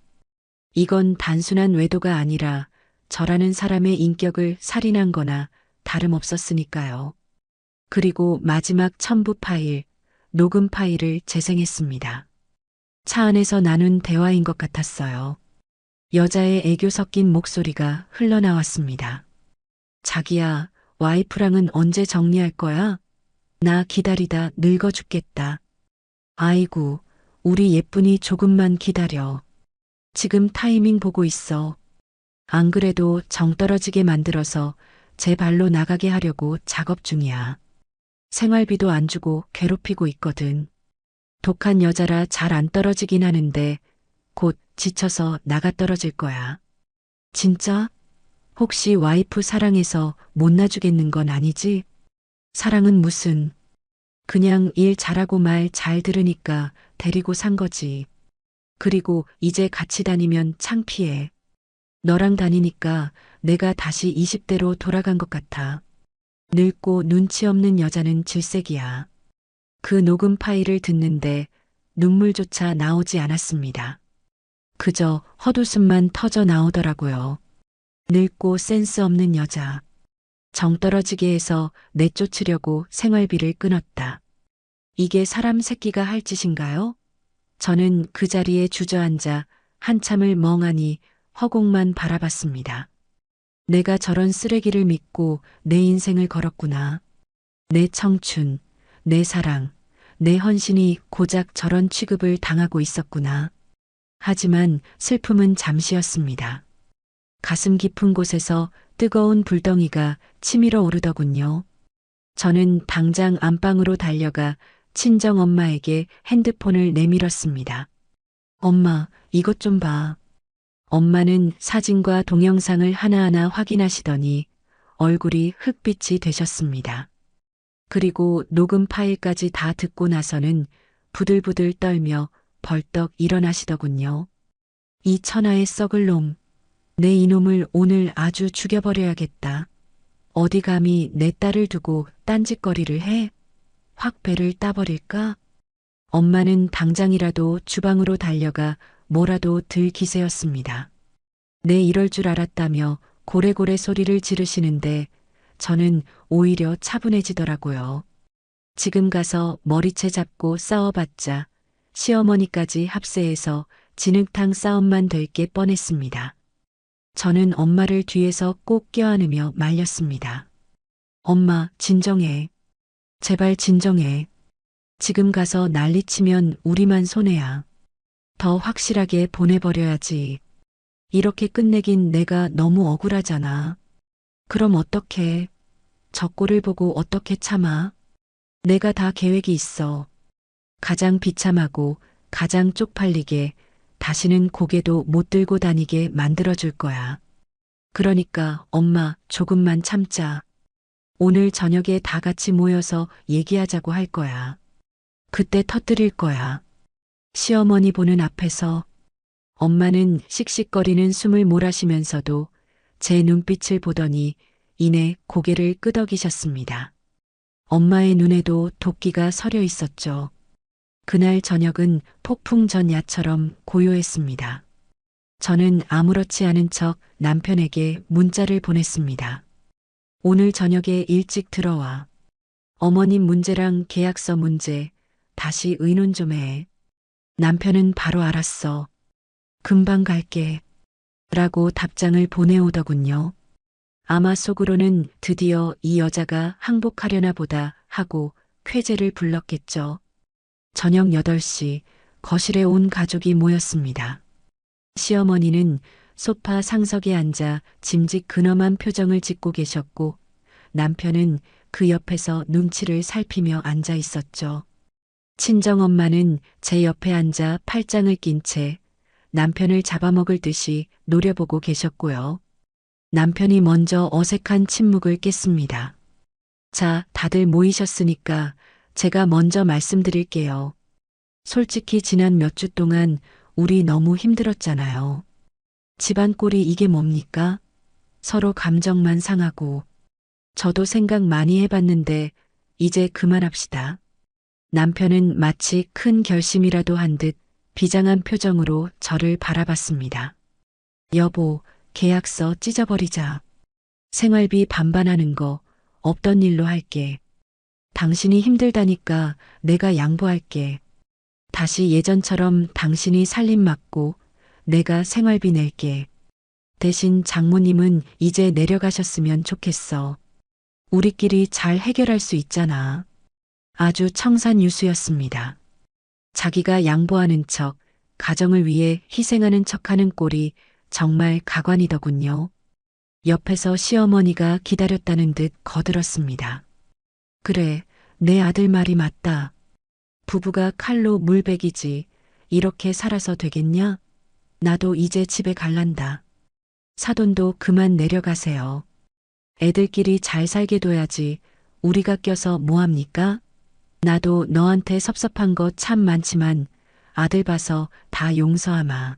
이건 단순한 외도가 아니라 저라는 사람의 인격을 살인한 거나 다름없었으니까요. 그리고 마지막 첨부 파일, 녹음 파일을 재생했습니다. 차 안에서 나눈 대화인 것 같았어요. 여자의 애교 섞인 목소리가 흘러나왔습니다. 자기야, 와이프랑은 언제 정리할 거야? 나 기다리다 늙어 죽겠다. 아이고, 우리 예쁜이 조금만 기다려. 지금 타이밍 보고 있어. 안 그래도 정 떨어지게 만들어서 제 발로 나가게 하려고 작업 중이야. 생활비도 안 주고 괴롭히고 있거든. 독한 여자라 잘 안 떨어지긴 하는데 곧 지쳐서 나가 떨어질 거야. 진짜? 혹시 와이프 사랑해서 못 놔주겠는 건 아니지? 사랑은 무슨. 그냥 일 잘하고 말 잘 들으니까 데리고 산 거지. 그리고 이제 같이 다니면 창피해. 너랑 다니니까 내가 다시 20대로 돌아간 것 같아. 늙고 눈치 없는 여자는 질색이야. 그 녹음 파일을 듣는데 눈물조차 나오지 않았습니다. 그저 헛웃음만 터져 나오더라고요. 늙고 센스 없는 여자. 정 떨어지게 해서 내쫓으려고 생활비를 끊었다. 이게 사람 새끼가 할 짓인가요? 저는 그 자리에 주저앉아 한참을 멍하니 허공만 바라봤습니다. 내가 저런 쓰레기를 믿고 내 인생을 걸었구나. 내 청춘, 내 사랑, 내 헌신이 고작 저런 취급을 당하고 있었구나. 하지만 슬픔은 잠시였습니다. 가슴 깊은 곳에서 뜨거운 불덩이가 치밀어 오르더군요. 저는 당장 안방으로 달려가 친정 엄마에게 핸드폰을 내밀었습니다. 엄마, 이것 좀 봐. 엄마는 사진과 동영상을 하나하나 확인하시더니 얼굴이 흑빛이 되셨습니다. 그리고 녹음 파일까지 다 듣고 나서는 부들부들 떨며 벌떡 일어나시더군요. 이 천하의 썩을 놈. 내 이놈을 오늘 아주 죽여버려야겠다. 어디 감히 내 딸을 두고 딴짓거리를 해? 확 배를 따버릴까? 엄마는 당장이라도 주방으로 달려가 뭐라도 들 기세였습니다. 내 이럴 줄 알았다며 고래고래 소리를 지르시는데 저는 오히려 차분해지더라고요. 지금 가서 머리채 잡고 싸워봤자 시어머니까지 합세해서 진흙탕 싸움만 될 게 뻔했습니다. 저는 엄마를 뒤에서 꼭 껴안으며 말렸습니다. 엄마, 진정해. 제발 진정해. 지금 가서 난리치면 우리만 손해야. 더 확실하게 보내버려야지. 이렇게 끝내긴 내가 너무 억울하잖아. 그럼 어떡해. 저 꼴을 보고 어떻게 참아. 내가 다 계획이 있어. 가장 비참하고 가장 쪽팔리게 다시는 고개도 못 들고 다니게 만들어줄 거야. 그러니까 엄마 조금만 참자. 오늘 저녁에 다 같이 모여서 얘기하자고 할 거야. 그때 터뜨릴 거야. 시어머니 보는 앞에서. 엄마는 씩씩거리는 숨을 몰아쉬면서도 제 눈빛을 보더니 이내 고개를 끄덕이셨습니다. 엄마의 눈에도 도끼가 서려 있었죠. 그날 저녁은 폭풍 전야처럼 고요했습니다. 저는 아무렇지 않은 척 남편에게 문자를 보냈습니다. 오늘 저녁에 일찍 들어와. 어머님 문제랑 계약서 문제 다시 의논 좀 해. 남편은 바로 알았어. 금방 갈게. 라고 답장을 보내오더군요. 아마 속으로는 드디어 이 여자가 항복하려나 보다 하고 쾌재를 불렀겠죠. 저녁 8시 거실에 온 가족이 모였습니다. 시어머니는 소파 상석에 앉아 짐짓 근엄한 표정을 짓고 계셨고 남편은 그 옆에서 눈치를 살피며 앉아 있었죠. 친정엄마는 제 옆에 앉아 팔짱을 낀 채 남편을 잡아먹을 듯이 노려보고 계셨고요. 남편이 먼저 어색한 침묵을 깼습니다. 자, 다들 모이셨으니까 제가 먼저 말씀드릴게요. 솔직히 지난 몇 주 동안 우리 너무 힘들었잖아요. 집안 꼴이 이게 뭡니까? 서로 감정만 상하고. 저도 생각 많이 해봤는데 이제 그만합시다. 남편은 마치 큰 결심이라도 한 듯 비장한 표정으로 저를 바라봤습니다. 여보, 계약서 찢어버리자. 생활비 반반하는 거 없던 일로 할게. 당신이 힘들다니까 내가 양보할게. 다시 예전처럼 당신이 살림 맡고 내가 생활비 낼게. 대신 장모님은 이제 내려가셨으면 좋겠어. 우리끼리 잘 해결할 수 있잖아. 아주 청산유수였습니다. 자기가 양보하는 척, 가정을 위해 희생하는 척하는 꼴이 정말 가관이더군요. 옆에서 시어머니가 기다렸다는 듯 거들었습니다. 그래, 내 아들 말이 맞다. 부부가 칼로 물베기지 이렇게 살아서 되겠냐? 나도 이제 집에 갈란다. 사돈도 그만 내려가세요. 애들끼리 잘 살게 둬야지 우리가 껴서 뭐합니까? 나도 너한테 섭섭한 거 참 많지만 아들 봐서 다 용서하마.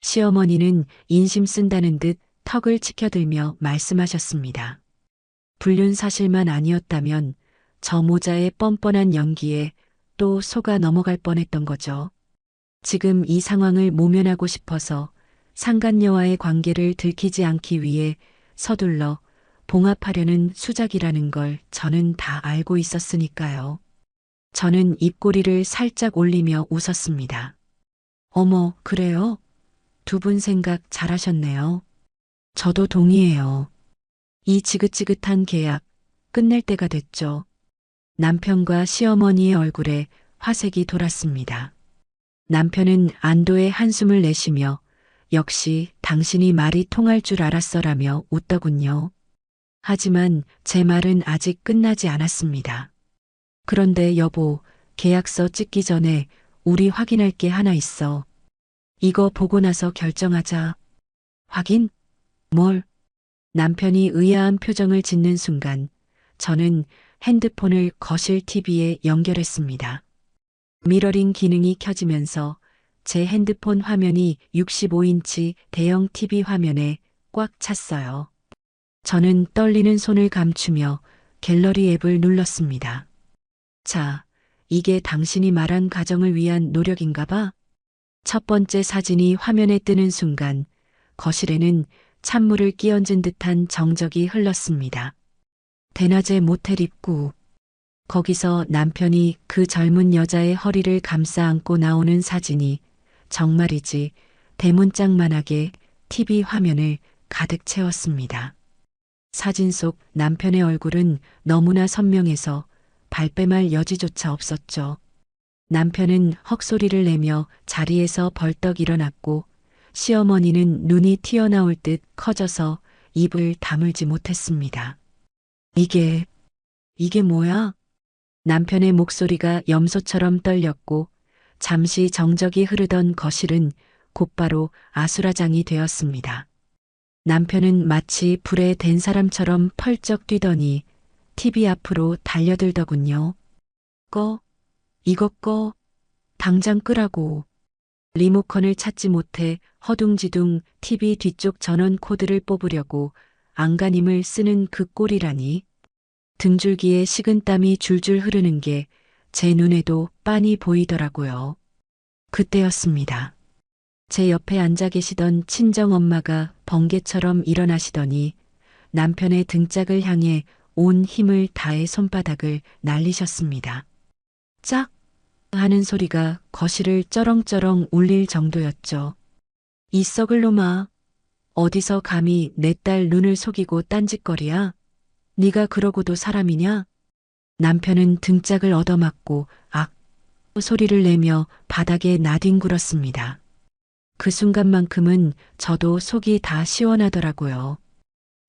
시어머니는 인심 쓴다는 듯 턱을 치켜들며 말씀하셨습니다. 불륜 사실만 아니었다면 저 모자의 뻔뻔한 연기에 또 속아 넘어갈 뻔했던 거죠. 지금 이 상황을 모면하고 싶어서 상간녀와의 관계를 들키지 않기 위해 서둘러 봉합하려는 수작이라는 걸 저는 다 알고 있었으니까요. 저는 입꼬리를 살짝 올리며 웃었습니다. 어머, 그래요? 두 분 생각 잘하셨네요. 저도 동의해요. 이 지긋지긋한 계약 끝낼 때가 됐죠. 남편과 시어머니의 얼굴에 화색이 돌았습니다. 남편은 안도의 한숨을 내쉬며 역시 당신이 말이 통할 줄 알았어라며 웃더군요. 하지만 제 말은 아직 끝나지 않았습니다. 그런데 여보, 계약서 찍기 전에 우리 확인할 게 하나 있어. 이거 보고 나서 결정하자. 확인? 뭘? 남편이 의아한 표정을 짓는 순간 저는 핸드폰을 거실 TV에 연결했습니다. 미러링 기능이 켜지면서 제 핸드폰 화면이 65인치 대형 TV 화면에 꽉 찼어요. 저는 떨리는 손을 감추며 갤러리 앱을 눌렀습니다. 자, 이게 당신이 말한 가정을 위한 노력인가 봐? 첫 번째 사진이 화면에 뜨는 순간 거실에는 찬물을 끼얹은 듯한 정적이 흘렀습니다. 대낮에 모텔 입구. 거기서 남편이 그 젊은 여자의 허리를 감싸 안고 나오는 사진이 정말이지 대문짝만하게 TV 화면을 가득 채웠습니다. 사진 속 남편의 얼굴은 너무나 선명해서 발뺌할 여지조차 없었죠. 남편은 헉소리를 내며 자리에서 벌떡 일어났고 시어머니는 눈이 튀어나올 듯 커져서 입을 다물지 못했습니다. 이게 뭐야? 남편의 목소리가 염소처럼 떨렸고 잠시 정적이 흐르던 거실은 곧바로 아수라장이 되었습니다. 남편은 마치 불에 댄 사람처럼 펄쩍 뛰더니 TV 앞으로 달려들더군요. 이거 꺼. 당장 끄라고. 리모컨을 찾지 못해 허둥지둥 TV 뒤쪽 전원 코드를 뽑으려고 안간힘을 쓰는 그 꼴이라니. 등줄기에 식은땀이 줄줄 흐르는 게 제 눈에도 빤히 보이더라고요. 그때였습니다. 제 옆에 앉아 계시던 친정엄마가 번개처럼 일어나시더니 남편의 등짝을 향해 온 힘을 다해 손바닥을 날리셨습니다. 짝! 하는 소리가 거실을 쩌렁쩌렁 울릴 정도였죠. 이 썩을 놈아. 어디서 감히 내 딸 눈을 속이고 딴짓거리야? 네가 그러고도 사람이냐? 남편은 등짝을 얻어맞고 악! 소리를 내며 바닥에 나뒹굴었습니다. 그 순간만큼은 저도 속이 다 시원하더라고요.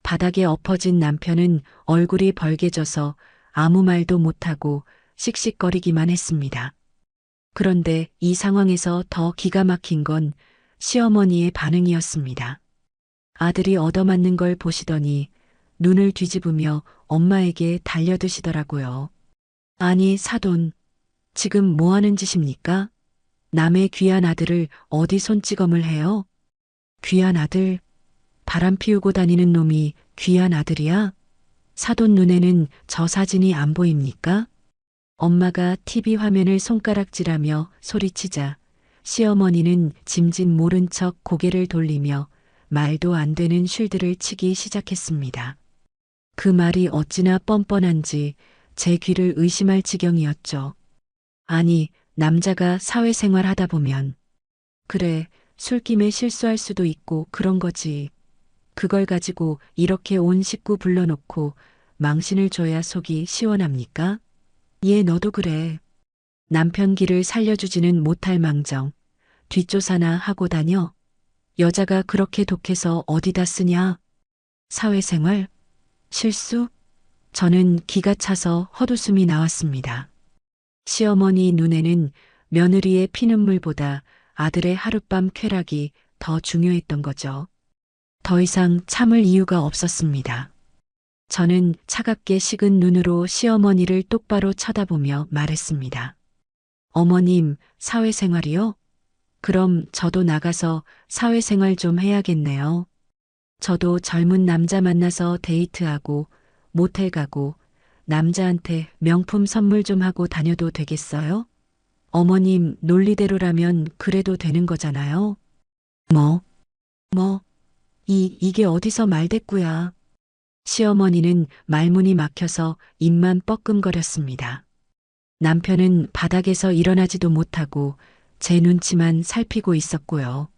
바닥에 엎어진 남편은 얼굴이 벌개져서 아무 말도 못하고 씩씩거리기만 했습니다. 그런데 이 상황에서 더 기가 막힌 건 시어머니의 반응이었습니다. 아들이 얻어맞는 걸 보시더니 눈을 뒤집으며 엄마에게 달려드시더라고요. 아니, 사돈, 지금 뭐 하는 짓입니까? 남의 귀한 아들을 어디 손찌검을 해요? 귀한 아들, 바람 피우고 다니는 놈이 귀한 아들이야? 사돈 눈에는 저 사진이 안 보입니까? 엄마가 TV 화면을 손가락질하며 소리치자 시어머니는 짐짓 모른 척 고개를 돌리며 말도 안 되는 쉴드를 치기 시작했습니다. 그 말이 어찌나 뻔뻔한지 제 귀를 의심할 지경이었죠. 아니, 남자가 사회생활 하다 보면 그래, 술김에 실수할 수도 있고 그런 거지. 그걸 가지고 이렇게 온 식구 불러놓고 망신을 줘야 속이 시원합니까? 얘 너도 그래. 남편 길을 살려주지는 못할 망정. 뒷조사나 하고 다녀. 여자가 그렇게 독해서 어디다 쓰냐? 사회생활? 실수? 저는 기가 차서 헛웃음이 나왔습니다. 시어머니 눈에는 며느리의 피눈물보다 아들의 하룻밤 쾌락이 더 중요했던 거죠. 더 이상 참을 이유가 없었습니다. 저는 차갑게 식은 눈으로 시어머니를 똑바로 쳐다보며 말했습니다. 어머님, 사회생활이요? 그럼 저도 나가서 사회생활 좀 해야겠네요. 저도 젊은 남자 만나서 데이트하고 모텔 가고 남자한테 명품 선물 좀 하고 다녀도 되겠어요? 어머님 논리대로라면 그래도 되는 거잖아요. 뭐? 이게 어디서 말대꾸야. 시어머니는 말문이 막혀서 입만 뻐끔거렸습니다. 남편은 바닥에서 일어나지도 못하고 제 눈치만 살피고 있었고요.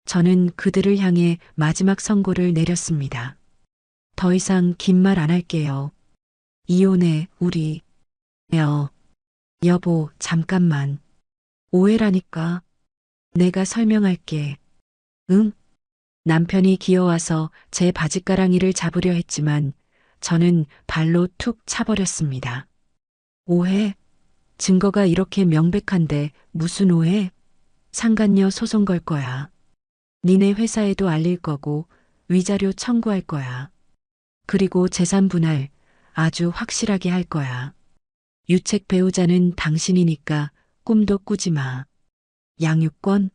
저는 그들을 향해 마지막 선고를 내렸습니다. 더 이상 긴 말 안 할게요. 이혼해, 우리. 여보, 잠깐만. 오해라니까. 내가 설명할게. 응? 남편이 기어와서 제 바짓가랑이를 잡으려 했지만 저는 발로 툭 차버렸습니다. 오해? 증거가 이렇게 명백한데 무슨 오해? 상간녀 소송 걸 거야. 니네 회사에도 알릴 거고 위자료 청구할 거야. 그리고 재산 분할 아주 확실하게 할 거야. 유책 배우자는 당신이니까 꿈도 꾸지 마. 양육권?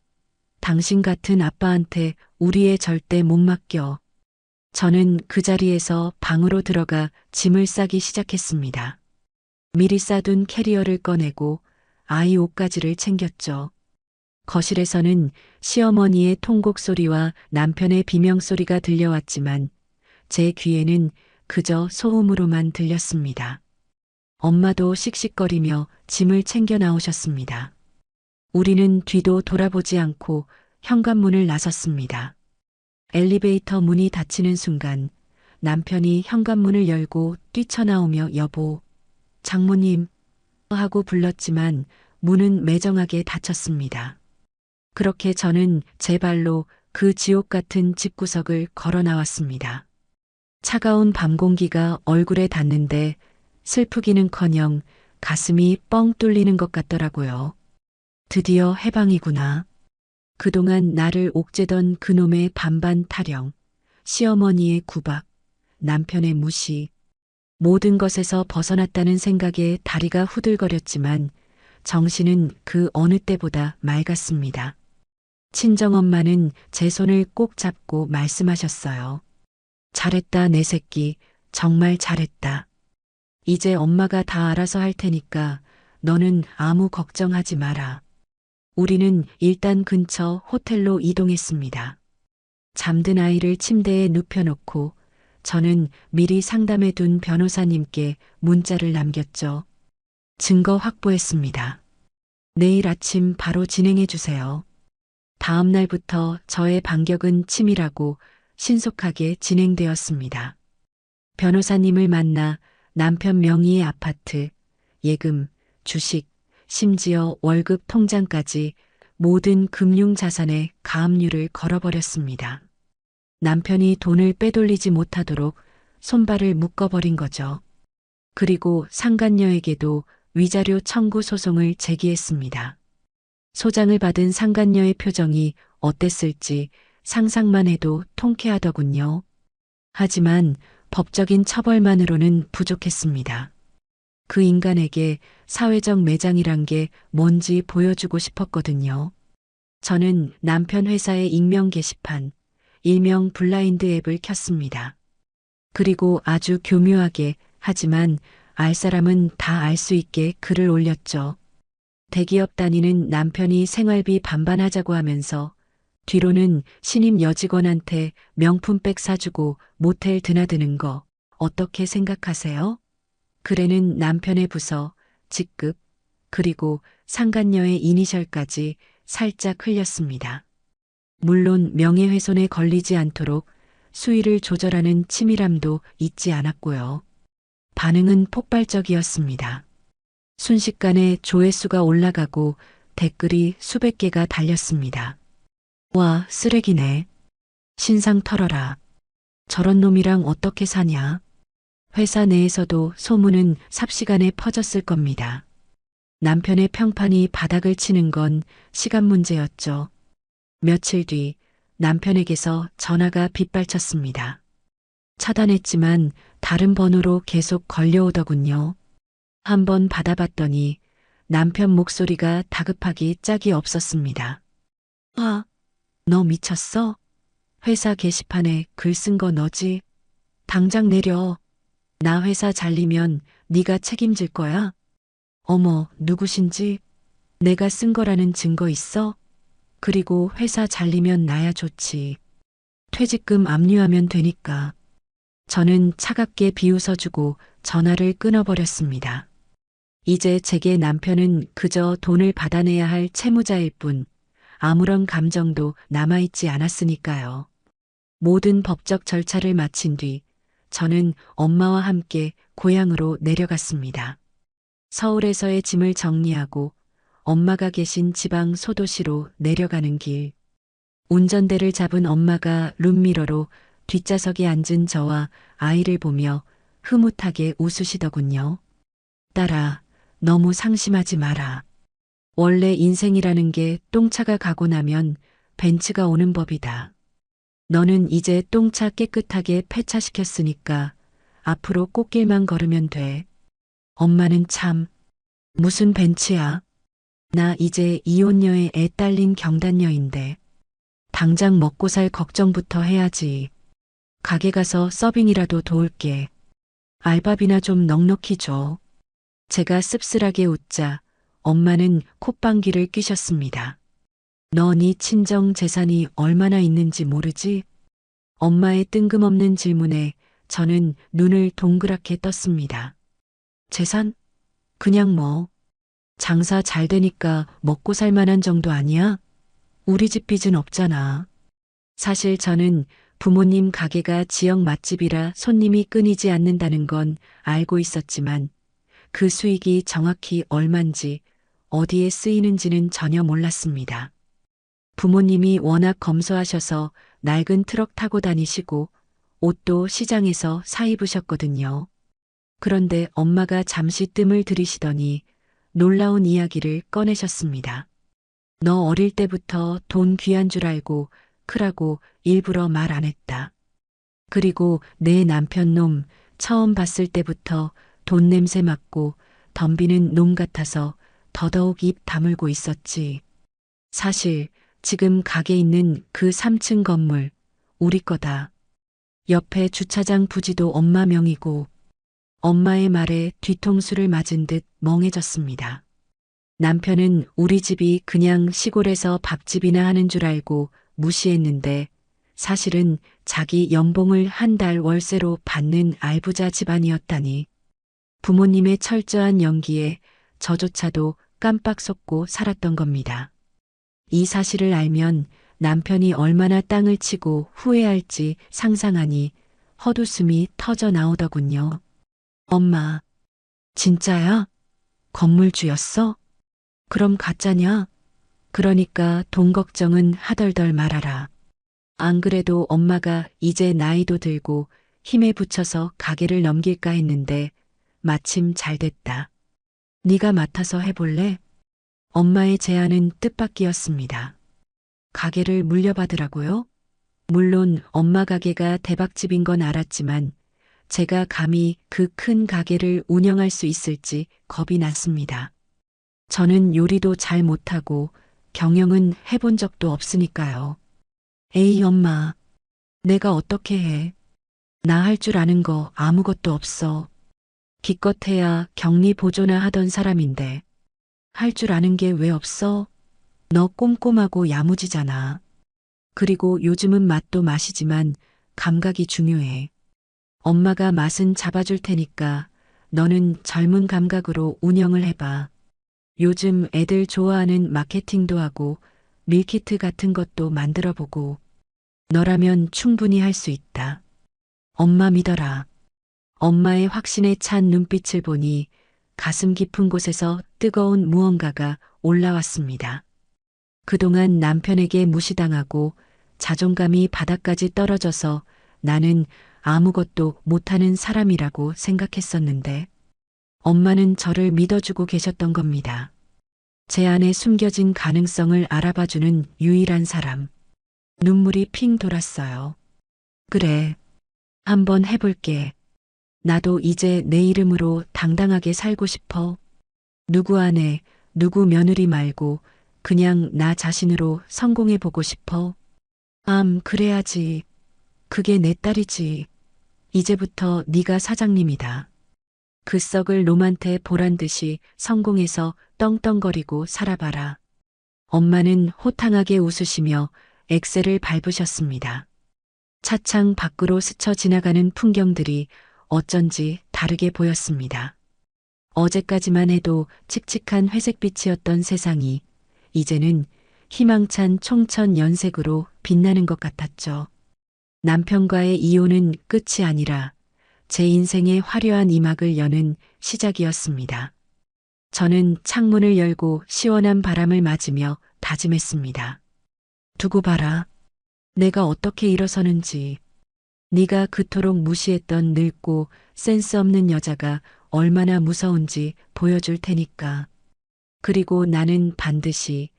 당신 같은 아빠한테 우리애 절대 못 맡겨. 저는 그 자리에서 방으로 들어가 짐을 싸기 시작했습니다. 미리 싸둔 캐리어를 꺼내고 아이 옷가지를 챙겼죠. 거실에서는 시어머니의 통곡 소리와 남편의 비명 소리가 들려왔지만 제 귀에는 그저 소음으로만 들렸습니다. 엄마도 씩씩거리며 짐을 챙겨 나오셨습니다. 우리는 뒤도 돌아보지 않고 현관문을 나섰습니다. 엘리베이터 문이 닫히는 순간 남편이 현관문을 열고 뛰쳐나오며 여보, 장모님 하고 불렀지만 문은 매정하게 닫혔습니다. 그렇게 저는 제 발로 그 지옥 같은 집구석을 걸어 나왔습니다. 차가운 밤 공기가 얼굴에 닿는데 슬프기는커녕 가슴이 뻥 뚫리는 것 같더라고요. 드디어 해방이구나. 그동안 나를 옥죄던 그놈의 반반 타령, 시어머니의 구박, 남편의 무시, 모든 것에서 벗어났다는 생각에 다리가 후들거렸지만 정신은 그 어느 때보다 맑았습니다. 친정엄마는 제 손을 꼭 잡고 말씀하셨어요. 잘했다, 내 새끼. 정말 잘했다. 이제 엄마가 다 알아서 할 테니까 너는 아무 걱정하지 마라. 우리는 일단 근처 호텔로 이동했습니다. 잠든 아이를 침대에 눕혀놓고 저는 미리 상담해둔 변호사님께 문자를 남겼죠. 증거 확보했습니다. 내일 아침 바로 진행해 주세요. 다음 날부터 저의 반격은 치밀하고 신속하게 진행되었습니다. 변호사님을 만나 남편 명의의 아파트, 예금, 주식, 심지어 월급 통장까지 모든 금융자산에 가압류를 걸어버렸습니다. 남편이 돈을 빼돌리지 못하도록 손발을 묶어버린 거죠. 그리고 상간녀에게도 위자료 청구 소송을 제기했습니다. 소장을 받은 상간녀의 표정이 어땠을지 상상만 해도 통쾌하더군요. 하지만 법적인 처벌만으로는 부족했습니다. 그 인간에게 사회적 매장이란 게 뭔지 보여주고 싶었거든요. 저는 남편 회사의 익명 게시판, 일명 블라인드 앱을 켰습니다. 그리고 아주 교묘하게 하지만 알 사람은 다 알 수 있게 글을 올렸죠. 대기업 다니는 남편이 생활비 반반하자고 하면서 뒤로는 신임 여직원한테 명품백 사주고 모텔 드나드는 거 어떻게 생각하세요? 글에는 남편의 부서, 직급, 그리고 상간녀의 이니셜까지 살짝 흘렸습니다. 물론 명예훼손에 걸리지 않도록 수위를 조절하는 치밀함도 잊지 않았고요. 반응은 폭발적이었습니다. 순식간에 조회수가 올라가고 댓글이 수백 개가 달렸습니다. 와, 쓰레기네. 신상 털어라. 저런 놈이랑 어떻게 사냐? 회사 내에서도 소문은 삽시간에 퍼졌을 겁니다. 남편의 평판이 바닥을 치는 건 시간 문제였죠. 며칠 뒤 남편에게서 전화가 빗발쳤습니다. 차단했지만 다른 번호로 계속 걸려오더군요. 한번 받아봤더니 남편 목소리가 다급하기 짝이 없었습니다. 아, 너 미쳤어? 회사 게시판에 글 쓴 거 너지? 당장 내려. 나 회사 잘리면 네가 책임질 거야? 어머, 누구신지? 내가 쓴 거라는 증거 있어? 그리고 회사 잘리면 나야 좋지. 퇴직금 압류하면 되니까. 저는 차갑게 비웃어주고 전화를 끊어버렸습니다. 이제 제게 남편은 그저 돈을 받아내야 할 채무자일 뿐 아무런 감정도 남아있지 않았으니까요. 모든 법적 절차를 마친 뒤 저는 엄마와 함께 고향으로 내려갔습니다. 서울에서의 짐을 정리하고 엄마가 계신 지방 소도시로 내려가는 길. 운전대를 잡은 엄마가 룸미러로 뒷좌석에 앉은 저와 아이를 보며 흐뭇하게 웃으시더군요. 딸아, 너무 상심하지 마라. 원래 인생이라는 게 똥차가 가고 나면 벤츠가 오는 법이다. 너는 이제 똥차 깨끗하게 폐차시켰으니까 앞으로 꽃길만 걸으면 돼. 엄마는 참, 무슨 벤츠야. 나 이제 이혼녀의 애 딸린 경단녀인데. 당장 먹고 살 걱정부터 해야지. 가게 가서 서빙이라도 도울게. 알바비나 좀 넉넉히 줘. 제가 씁쓸하게 웃자 엄마는 콧방귀를 뀌셨습니다. 너 네 친정 재산이 얼마나 있는지 모르지? 엄마의 뜬금없는 질문에 저는 눈을 동그랗게 떴습니다. 재산? 그냥 뭐. 장사 잘 되니까 먹고 살 만한 정도 아니야? 우리 집 빚은 없잖아. 사실 저는 부모님 가게가 지역 맛집이라 손님이 끊이지 않는다는 건 알고 있었지만 그 수익이 정확히 얼만지 어디에 쓰이는지는 전혀 몰랐습니다. 부모님이 워낙 검소하셔서 낡은 트럭 타고 다니시고 옷도 시장에서 사 입으셨거든요. 그런데 엄마가 잠시 뜸을 들이시더니 놀라운 이야기를 꺼내셨습니다. 너 어릴 때부터 돈 귀한 줄 알고 크라고 일부러 말 안 했다. 그리고 내 남편 놈 처음 봤을 때부터 돈 냄새 맡고 덤비는 놈 같아서 더더욱 입 다물고 있었지. 사실 지금 가게 있는 그 3층 건물 우리 거다. 옆에 주차장 부지도 엄마 명이고. 엄마의 말에 뒤통수를 맞은 듯 멍해졌습니다. 남편은 우리 집이 그냥 시골에서 밥집이나 하는 줄 알고 무시했는데 사실은 자기 연봉을 한 달 월세로 받는 알부자 집안이었다니. 부모님의 철저한 연기에 저조차도 깜빡 속고 살았던 겁니다. 이 사실을 알면 남편이 얼마나 땅을 치고 후회할지 상상하니 헛웃음이 터져 나오더군요. 엄마, 진짜야? 건물주였어? 그럼 가짜냐? 그러니까 돈 걱정은 하덜덜 말아라. 안 그래도 엄마가 이제 나이도 들고 힘에 부쳐서 가게를 넘길까 했는데 마침 잘 됐다. 네가 맡아서 해볼래? 엄마의 제안은 뜻밖이었습니다. 가게를 물려받으라고요? 물론 엄마 가게가 대박집인 건 알았지만 제가 감히 그 큰 가게를 운영할 수 있을지 겁이 났습니다. 저는 요리도 잘 못하고 경영은 해본 적도 없으니까요. 에이, 엄마. 내가 어떻게 해? 나 할 줄 아는 거 아무것도 없어. 기껏해야 격리 보조나 하던 사람인데. 할 줄 아는 게 왜 없어? 너 꼼꼼하고 야무지잖아. 그리고 요즘은 맛도 맛이지만 감각이 중요해. 엄마가 맛은 잡아줄 테니까 너는 젊은 감각으로 운영을 해봐. 요즘 애들 좋아하는 마케팅도 하고 밀키트 같은 것도 만들어 보고 너라면 충분히 할 수 있다. 엄마 믿어라. 엄마의 확신에 찬 눈빛을 보니 가슴 깊은 곳에서 뜨거운 무언가가 올라왔습니다. 그동안 남편에게 무시당하고 자존감이 바닥까지 떨어져서 나는 아무것도 못하는 사람이라고 생각했었는데 엄마는 저를 믿어주고 계셨던 겁니다. 제 안에 숨겨진 가능성을 알아봐주는 유일한 사람. 눈물이 핑 돌았어요. 그래. 한번 해볼게. 나도 이제 내 이름으로 당당하게 살고 싶어. 누구 아내, 누구 며느리 말고 그냥 나 자신으로 성공해보고 싶어. 그래야지. 그게 내 딸이지. 이제부터 네가 사장님이다. 그 썩을 놈한테 보란 듯이 성공해서 떵떵거리고 살아봐라. 엄마는 호탕하게 웃으시며 엑셀을 밟으셨습니다. 차창 밖으로 스쳐 지나가는 풍경들이 어쩐지 다르게 보였습니다. 어제까지만 해도 칙칙한 회색빛이었던 세상이 이제는 희망찬 총천 연색으로 빛나는 것 같았죠. 남편과의 이혼은 끝이 아니라 제 인생의 화려한 이막을 여는 시작이었습니다. 저는 창문을 열고 시원한 바람을 맞으며 다짐했습니다. 두고 봐라. 내가 어떻게 일어서는지. 네가 그토록 무시했던 늙고 센스 없는 여자가 얼마나 무서운지 보여줄 테니까. 그리고 나는 반드시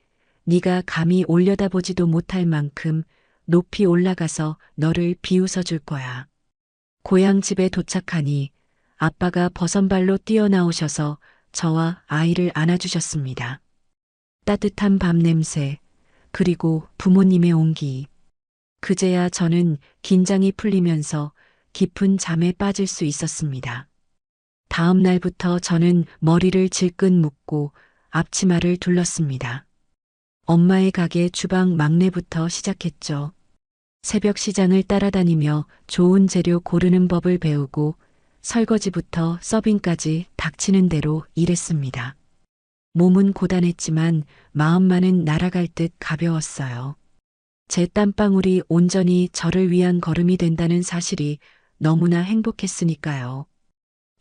네가 감히 올려다보지도 못할 만큼 높이 올라가서 너를 비웃어 줄 거야. 고향 집에 도착하니 아빠가 버선발로 뛰어나오셔서 저와 아이를 안아주셨습니다. 따뜻한 밤 냄새, 그리고 부모님의 온기. 그제야 저는 긴장이 풀리면서 깊은 잠에 빠질 수 있었습니다. 다음 날부터 저는 머리를 질끈 묶고 앞치마를 둘렀습니다. 엄마의 가게 주방 막내부터 시작했죠. 새벽 시장을 따라다니며 좋은 재료 고르는 법을 배우고 설거지부터 서빙까지 닥치는 대로 일했습니다. 몸은 고단했지만 마음만은 날아갈 듯 가벼웠어요. 제 땀방울이 온전히 저를 위한 걸음이 된다는 사실이 너무나 행복했으니까요.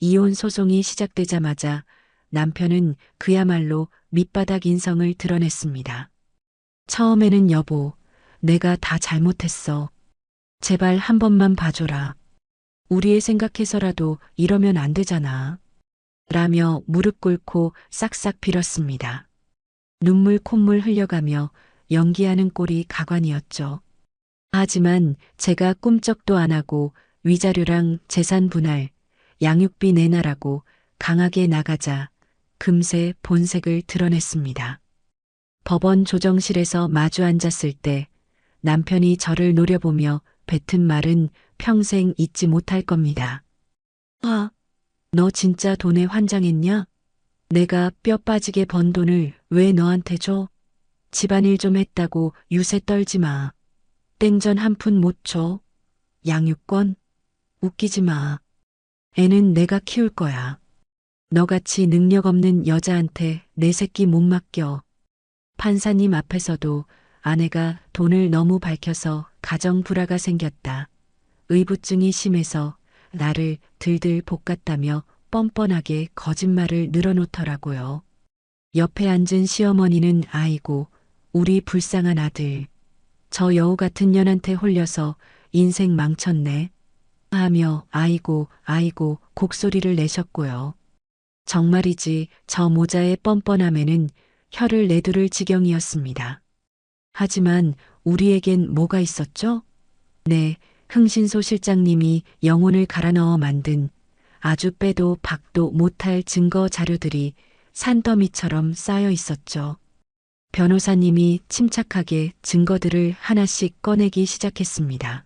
이혼 소송이 시작되자마자 남편은 그야말로 밑바닥 인성을 드러냈습니다. 처음에는 여보, 내가 다 잘못했어. 제발 한 번만 봐줘라. 우리의 생각해서라도 이러면 안 되잖아. 라며 무릎 꿇고 싹싹 빌었습니다. 눈물 콧물 흘려가며 연기하는 꼴이 가관이었죠. 하지만 제가 꿈쩍도 안 하고 위자료랑 재산 분할, 양육비 내놔라고 강하게 나가자 금세 본색을 드러냈습니다. 법원 조정실에서 마주 앉았을 때 남편이 저를 노려보며 뱉은 말은 평생 잊지 못할 겁니다. 너 진짜 돈에 환장했냐? 내가 뼈 빠지게 번 돈을 왜 너한테 줘? 집안일 좀 했다고 유세 떨지 마. 땡전 한 푼 못 줘. 양육권? 웃기지 마. 애는 내가 키울 거야. 너같이 능력 없는 여자한테 내 새끼 못 맡겨. 판사님 앞에서도 아내가 돈을 너무 밝혀서 가정 불화가 생겼다. 의부증이 심해서 나를 들들 볶았다며 뻔뻔하게 거짓말을 늘어놓더라고요. 옆에 앉은 시어머니는 아이고, 우리 불쌍한 아들. 저 여우 같은 년한테 홀려서 인생 망쳤네. 하며 아이고, 아이고 곡소리를 내셨고요. 정말이지 저 모자의 뻔뻔함에는 혀를 내두를 지경이었습니다. 하지만 우리에겐 뭐가 있었죠? 네, 흥신소 실장님이 영혼을 갈아 넣어 만든 아주 빼도 박도 못할 증거 자료들이 산더미처럼 쌓여 있었죠. 변호사님이 침착하게 증거들을 하나씩 꺼내기 시작했습니다.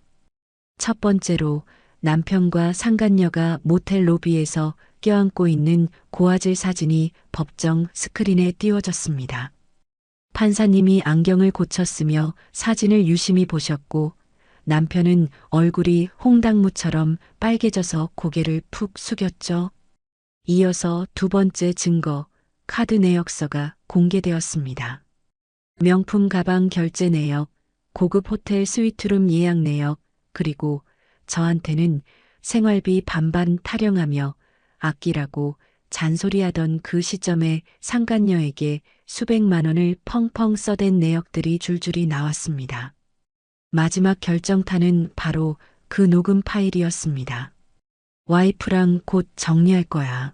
첫 번째로 남편과 상간녀가 모텔 로비에서 껴안고 있는 고화질 사진이 법정 스크린에 띄워졌습니다. 판사님이 안경을 고쳤으며 사진을 유심히 보셨고 남편은 얼굴이 홍당무처럼 빨개져서 고개를 푹 숙였죠. 이어서 두 번째 증거, 카드 내역서가 공개되었습니다. 명품 가방 결제 내역, 고급 호텔 스위트룸 예약 내역, 그리고 저한테는 생활비 반반 타령하며 아끼라고 잔소리하던 그 시점에 상간녀에게 수백만 원을 펑펑 써댄 내역들이 줄줄이 나왔습니다. 마지막 결정타는 바로 그 녹음 파일이었습니다. 와이프랑 곧 정리할 거야.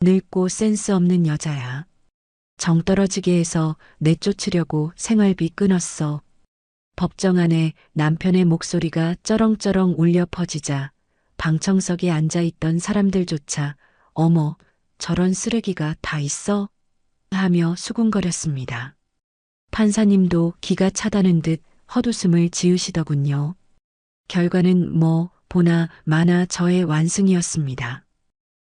늙고 센스 없는 여자야. 정 떨어지게 해서 내쫓으려고 생활비 끊었어. 법정 안에 남편의 목소리가 쩌렁쩌렁 울려 퍼지자 방청석에 앉아있던 사람들조차 어머, 저런 쓰레기가 다 있어? 하며 수군거렸습니다. 판사님도 기가 차다는 듯 헛웃음을 지으시더군요. 결과는 뭐 보나 마나 저의 완승이었습니다.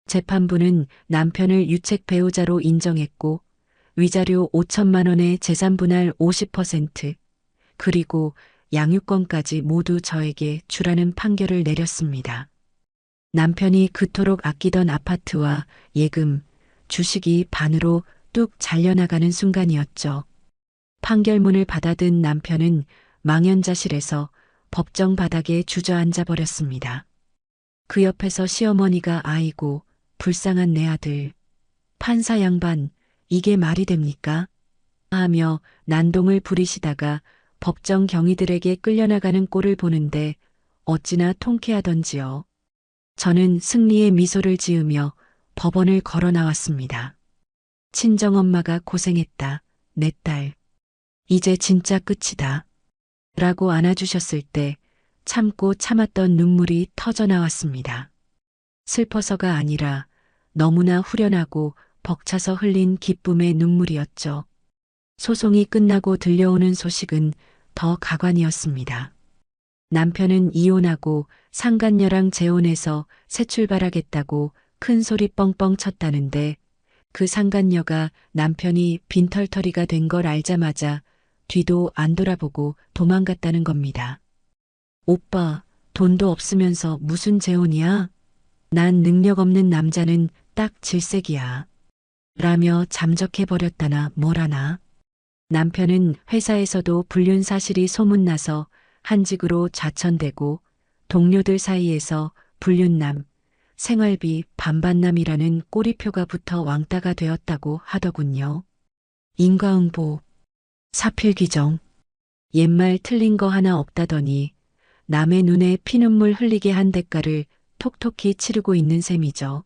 재판부는 남편을 유책 배우자로 인정했고 위자료 5천만 원의 재산 분할 50%, 그리고 양육권까지 모두 저에게 주라는 판결을 내렸습니다. 남편이 그토록 아끼던 아파트와 예금, 주식이 반으로 뚝 잘려나가는 순간이었죠. 판결문을 받아든 남편은 망연자실해서 법정 바닥에 주저앉아 버렸습니다. 그 옆에서 시어머니가 아이고, 불쌍한 내 아들. 판사 양반, 이게 말이 됩니까? 하며 난동을 부리시다가 법정 경위들에게 끌려나가는 꼴을 보는데 어찌나 통쾌하던지요. 저는 승리의 미소를 지으며 법원을 걸어 나왔습니다. 친정엄마가 고생했다. 내 딸. 이제 진짜 끝이다. 라고 안아주셨을 때 참고 참았던 눈물이 터져 나왔습니다. 슬퍼서가 아니라 너무나 후련하고 벅차서 흘린 기쁨의 눈물이었죠. 소송이 끝나고 들려오는 소식은 더 가관이었습니다. 남편은 이혼하고 상간녀랑 재혼해서 새 출발하겠다고 큰 소리 뻥뻥 쳤다는데 그 상간녀가 남편이 빈털터리가 된 걸 알자마자 뒤도 안 돌아보고 도망갔다는 겁니다. 오빠, 돈도 없으면서 무슨 재혼이야? 난 능력 없는 남자는 딱 질색이야. 라며 잠적해버렸다나 뭐라나. 남편은 회사에서도 불륜 사실이 소문나서 한직으로 좌천되고 동료들 사이에서 불륜남, 생활비 반반남이라는 꼬리표가 붙어 왕따가 되었다고 하더군요. 인과응보, 사필귀정, 옛말 틀린 거 하나 없다더니 남의 눈에 피눈물 흘리게 한 대가를 톡톡히 치르고 있는 셈이죠.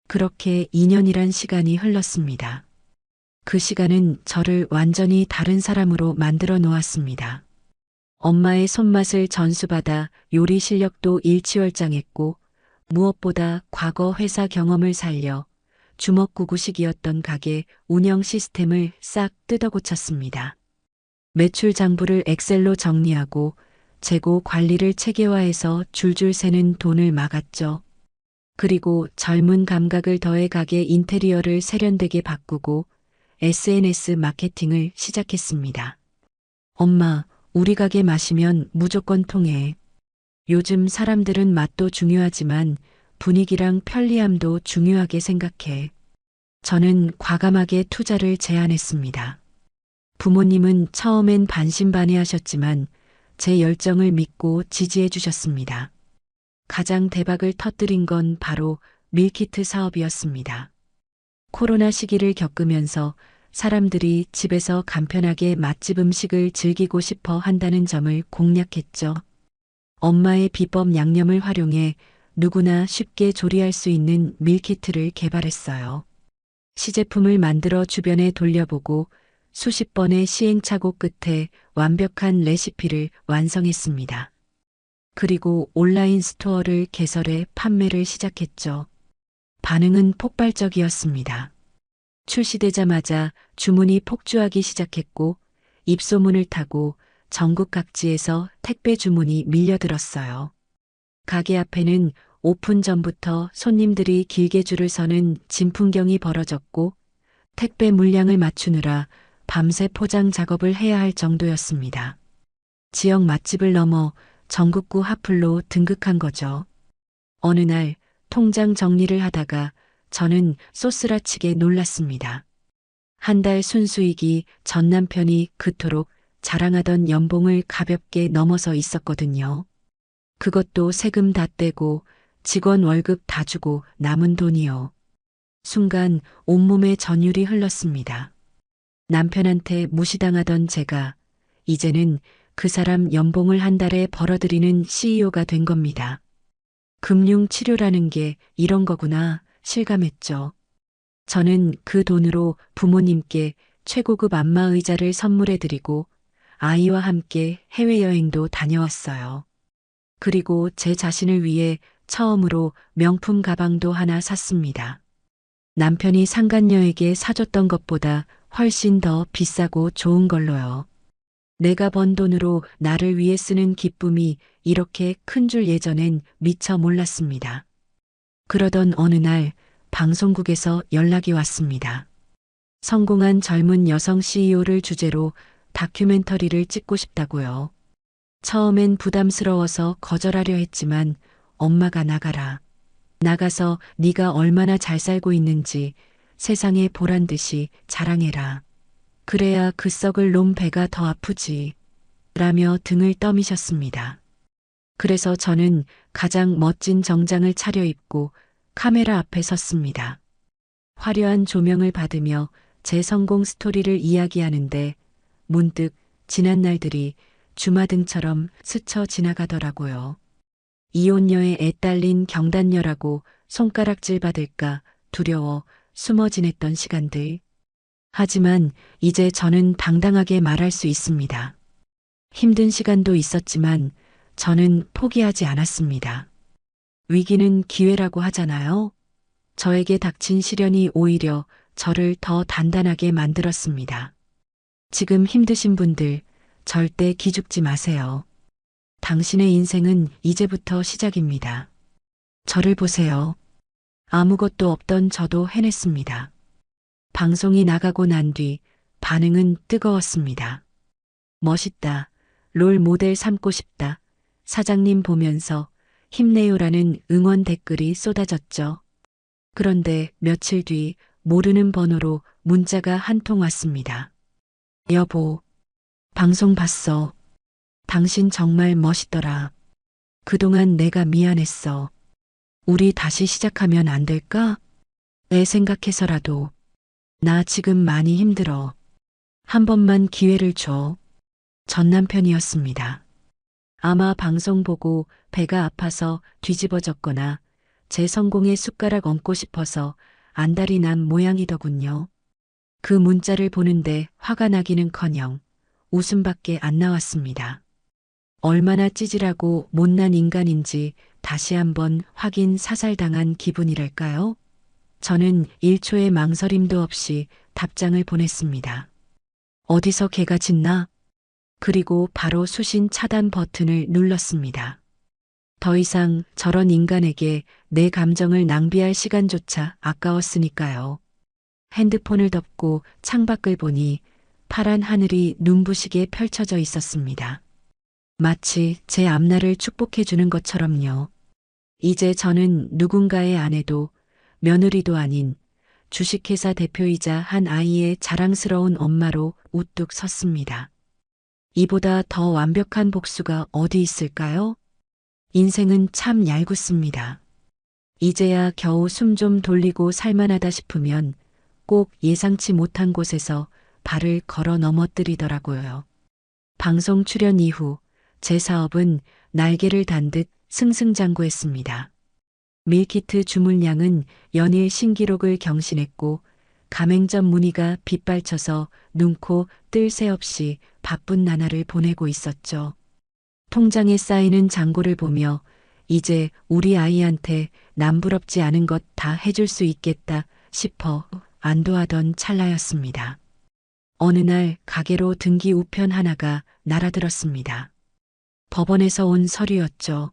그렇게 2년이란 시간이 흘렀습니다. 그 시간은 저를 완전히 다른 사람으로 만들어 놓았습니다. 엄마의 손맛을 전수받아 요리 실력도 일취월장했고 무엇보다 과거 회사 경험을 살려 주먹구구식이었던 가게 운영 시스템을 싹 뜯어고쳤습니다. 매출 장부를 엑셀로 정리하고 재고 관리를 체계화해서 줄줄 새는 돈을 막았죠. 그리고 젊은 감각을 더해 가게 인테리어를 세련되게 바꾸고 SNS 마케팅을 시작했습니다. 엄마, 우리 가게 마시면 무조건 통해. 요즘 사람들은 맛도 중요하지만 분위기랑 편리함도 중요하게 생각해. 저는 과감하게 투자를 제안했습니다. 부모님은 처음엔 반신반의하셨지만 제 열정을 믿고 지지해 주셨습니다. 가장 대박을 터뜨린 건 바로 밀키트 사업이었습니다. 코로나 시기를 겪으면서 사람들이 집에서 간편하게 맛집 음식을 즐기고 싶어 한다는 점을 공략했죠. 엄마의 비법 양념을 활용해 누구나 쉽게 조리할 수 있는 밀키트를 개발했어요. 시제품을 만들어 주변에 돌려보고 수십 번의 시행착오 끝에 완벽한 레시피를 완성했습니다. 그리고 온라인 스토어를 개설해 판매를 시작했죠. 반응은 폭발적이었습니다. 출시되자마자 주문이 폭주하기 시작했고 입소문을 타고 전국 각지에서 택배 주문이 밀려들었어요. 가게 앞에는 오픈 전부터 손님들이 길게 줄을 서는 진풍경이 벌어졌고 택배 물량을 맞추느라 밤새 포장 작업을 해야 할 정도였습니다. 지역 맛집을 넘어 전국구 핫플로 등극한 거죠. 어느 날 통장 정리를 하다가 저는 쏘스라치게 놀랐습니다. 한 달 순수익이 전 남편이 그토록 자랑하던 연봉을 가볍게 넘어서 있었거든요. 그것도 세금 다 떼고 직원 월급 다 주고 남은 돈이요. 순간 온몸에 전율이 흘렀습니다. 남편한테 무시당하던 제가 이제는 그 사람 연봉을 한 달에 벌어들이는 CEO가 된 겁니다. 금융 치료라는 게 이런 거구나 실감했죠. 저는 그 돈으로 부모님께 최고급 안마의자를 선물해드리고 아이와 함께 해외여행도 다녀왔어요. 그리고 제 자신을 위해 처음으로 명품 가방도 하나 샀습니다. 남편이 상간녀에게 사줬던 것보다 훨씬 더 비싸고 좋은 걸로요. 내가 번 돈으로 나를 위해 쓰는 기쁨이 이렇게 큰 줄 예전엔 미처 몰랐습니다. 그러던 어느 날 방송국에서 연락이 왔습니다. 성공한 젊은 여성 CEO를 주제로 다큐멘터리를 찍고 싶다고요. 처음엔 부담스러워서 거절하려 했지만 엄마가 나가라. 나가서 네가 얼마나 잘 살고 있는지 세상에 보란 듯이 자랑해라. 그래야 그 썩을 놈 배가 더 아프지. 라며 등을 떠미셨습니다. 그래서 저는 가장 멋진 정장을 차려입고 카메라 앞에 섰습니다. 화려한 조명을 받으며 제 성공 스토리를 이야기하는데 문득 지난 날들이 주마등처럼 스쳐 지나가더라고요. 이혼녀에 애딸린 경단녀라고 손가락질 받을까 두려워 숨어 지냈던 시간들. 하지만 이제 저는 당당하게 말할 수 있습니다. 힘든 시간도 있었지만 저는 포기하지 않았습니다. 위기는 기회라고 하잖아요. 저에게 닥친 시련이 오히려 저를 더 단단하게 만들었습니다. 지금 힘드신 분들 절대 기죽지 마세요. 당신의 인생은 이제부터 시작입니다. 저를 보세요. 아무것도 없던 저도 해냈습니다. 방송이 나가고 난 뒤 반응은 뜨거웠습니다. 멋있다. 롤 모델 삼고 싶다. 사장님 보면서 힘내요라는 응원 댓글이 쏟아졌죠. 그런데 며칠 뒤 모르는 번호로 문자가 한 통 왔습니다. 여보, 방송 봤어. 당신 정말 멋있더라. 그동안 내가 미안했어. 우리 다시 시작하면 안 될까? 애 생각해서라도. 나 지금 많이 힘들어. 한 번만 기회를 줘. 전 남편이었습니다. 아마 방송 보고 배가 아파서 뒤집어졌거나 제 성공에 숟가락 얹고 싶어서 안달이 난 모양이더군요. 그 문자를 보는데 화가 나기는커녕 웃음밖에 안 나왔습니다. 얼마나 찌질하고 못난 인간인지 다시 한번 확인 사살당한 기분이랄까요? 저는 1초의 망설임도 없이 답장을 보냈습니다. 어디서 개가 짖나? 그리고 바로 수신 차단 버튼을 눌렀습니다. 더 이상 저런 인간에게 내 감정을 낭비할 시간조차 아까웠으니까요. 핸드폰을 덮고 창밖을 보니 파란 하늘이 눈부시게 펼쳐져 있었습니다. 마치 제 앞날을 축복해 주는 것처럼요. 이제 저는 누군가의 아내도 며느리도 아닌 주식회사 대표이자 한 아이의 자랑스러운 엄마로 우뚝 섰습니다. 이보다 더 완벽한 복수가 어디 있을까요? 인생은 참 얄궂습니다. 이제야 겨우 숨 좀 돌리고 살만하다 싶으면 꼭 예상치 못한 곳에서 발을 걸어 넘어뜨리더라고요. 방송 출연 이후 제 사업은 날개를 단 듯 승승장구했습니다. 밀키트 주문량은 연일 신기록을 경신했고 가맹점 문의가 빗발쳐서 눈코 뜰 새 없이 바쁜 나날을 보내고 있었죠. 통장에 쌓이는 잔고를 보며 이제 우리 아이한테 남부럽지 않은 것 다 해줄 수 있겠다 싶어 안도하던 찰나였습니다. 어느 날 가게로 등기 우편 하나가 날아들었습니다. 법원에서 온 서류였죠.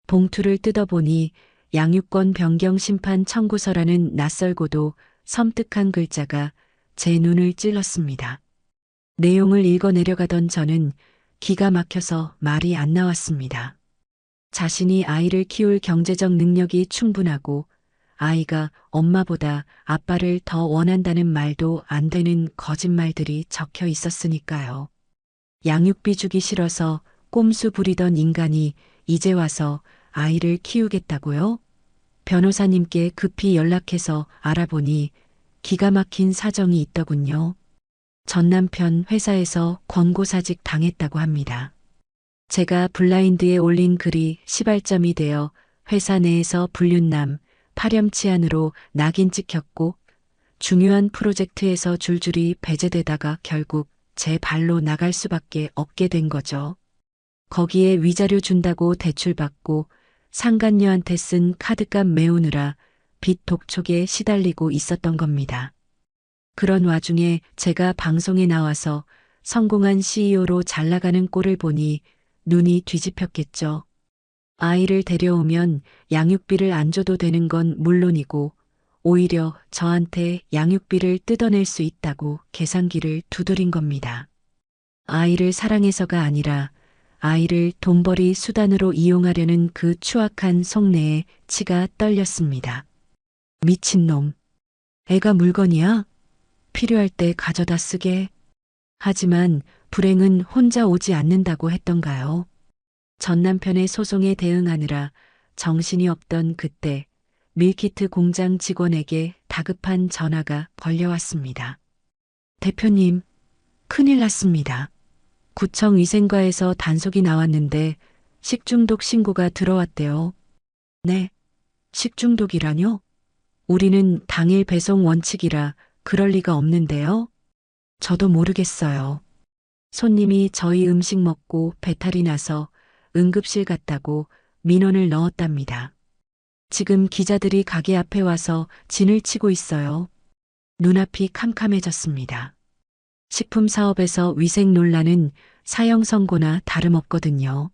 봉투를 뜯어보니 양육권 변경 심판 청구서라는 낯설고도 섬뜩한 글자가 제 눈을 찔렀습니다. 내용을 읽어 내려가던 저는 기가 막혀서 말이 안 나왔습니다. 자신이 아이를 키울 경제적 능력이 충분하고 아이가 엄마보다 아빠를 더 원한다는 말도 안 되는 거짓말들이 적혀 있었으니까요. 양육비 주기 싫어서 꼼수 부리던 인간이 이제 와서 아이를 키우겠다고요? 변호사님께 급히 연락해서 알아보니 기가 막힌 사정이 있더군요. 전 남편 회사에서 권고사직 당했다고 합니다. 제가 블라인드에 올린 글이 시발점이 되어 회사 내에서 불륜남, 파렴치한으로 낙인 찍혔고 중요한 프로젝트에서 줄줄이 배제되다가 결국 제 발로 나갈 수밖에 없게 된 거죠. 거기에 위자료 준다고 대출받고 상간녀한테 쓴 카드값 메우느라 빚 독촉에 시달리고 있었던 겁니다. 그런 와중에 제가 방송에 나와서 성공한 CEO로 잘 나가는 꼴을 보니 눈이 뒤집혔겠죠. 아이를 데려오면 양육비를 안 줘도 되는 건 물론이고 오히려 저한테 양육비를 뜯어낼 수 있다고 계산기를 두드린 겁니다. 아이를 사랑해서가 아니라 아이를 돈벌이 수단으로 이용하려는 그 추악한 속내에 치가 떨렸습니다. 미친놈. 애가 물건이야? 필요할 때 가져다 쓰게. 하지만 불행은 혼자 오지 않는다고 했던가요? 전 남편의 소송에 대응하느라 정신이 없던 그때 밀키트 공장 직원에게 다급한 전화가 걸려왔습니다. 대표님, 큰일 났습니다. 구청 위생과에서 단속이 나왔는데 식중독 신고가 들어왔대요. 네, 식중독이라뇨? 우리는 당일 배송 원칙이라 그럴 리가 없는데요. 저도 모르겠어요. 손님이 저희 음식 먹고 배탈이 나서 응급실 갔다고 민원을 넣었답니다. 지금 기자들이 가게 앞에 와서 진을 치고 있어요. 눈앞이 캄캄해졌습니다. 식품 사업에서 위생 논란은 사형 선고나 다름없거든요.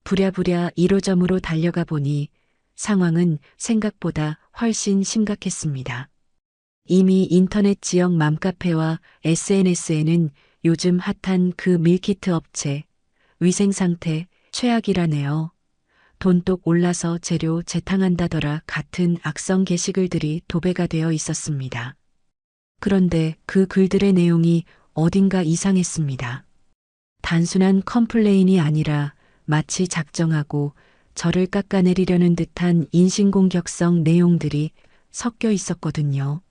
부랴부랴 1호점으로 달려가 보니 상황은 생각보다 훨씬 심각했습니다. 이미 인터넷 지역 맘카페와 SNS에는 요즘 핫한 그 밀키트 업체, 위생 상태 최악이라네요. 돈독 올라서 재료 재탕한다더라 같은 악성 게시글들이 도배가 되어 있었습니다. 그런데 그 글들의 내용이 어딘가 이상했습니다. 단순한 컴플레인이 아니라 마치 작정하고 저를 깎아내리려는 듯한 인신공격성 내용들이 섞여 있었거든요.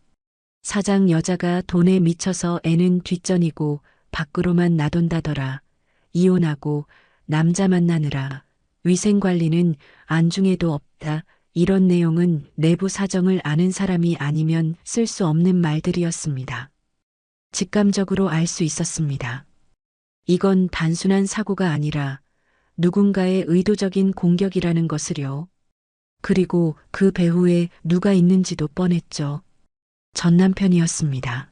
사장 여자가 돈에 미쳐서 애는 뒷전이고 밖으로만 나돈다더라. 이혼하고 남자 만나느라 위생관리는 안중에도 없다. 이런 내용은 내부 사정을 아는 사람이 아니면 쓸 수 없는 말들이었습니다. 직감적으로 알 수 있었습니다. 이건 단순한 사고가 아니라 누군가의 의도적인 공격이라는 것을요. 그리고 그 배후에 누가 있는지도 뻔했죠. 전 남편이었습니다.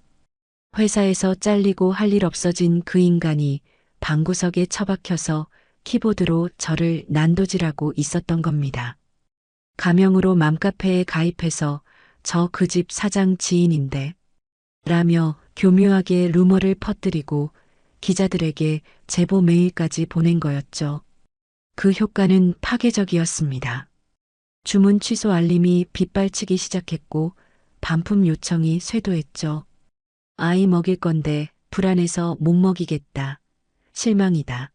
회사에서 잘리고 할 일 없어진 그 인간이 방구석에 처박혀서 키보드로 저를 난도질하고 있었던 겁니다. 가명으로 맘카페에 가입해서 저 그 집 사장 지인인데 라며 교묘하게 루머를 퍼뜨리고 기자들에게 제보 메일까지 보낸 거였죠. 그 효과는 파괴적이었습니다. 주문 취소 알림이 빗발치기 시작했고 반품 요청이 쇄도했죠. 아이 먹일 건데 불안해서 못 먹이겠다. 실망이다.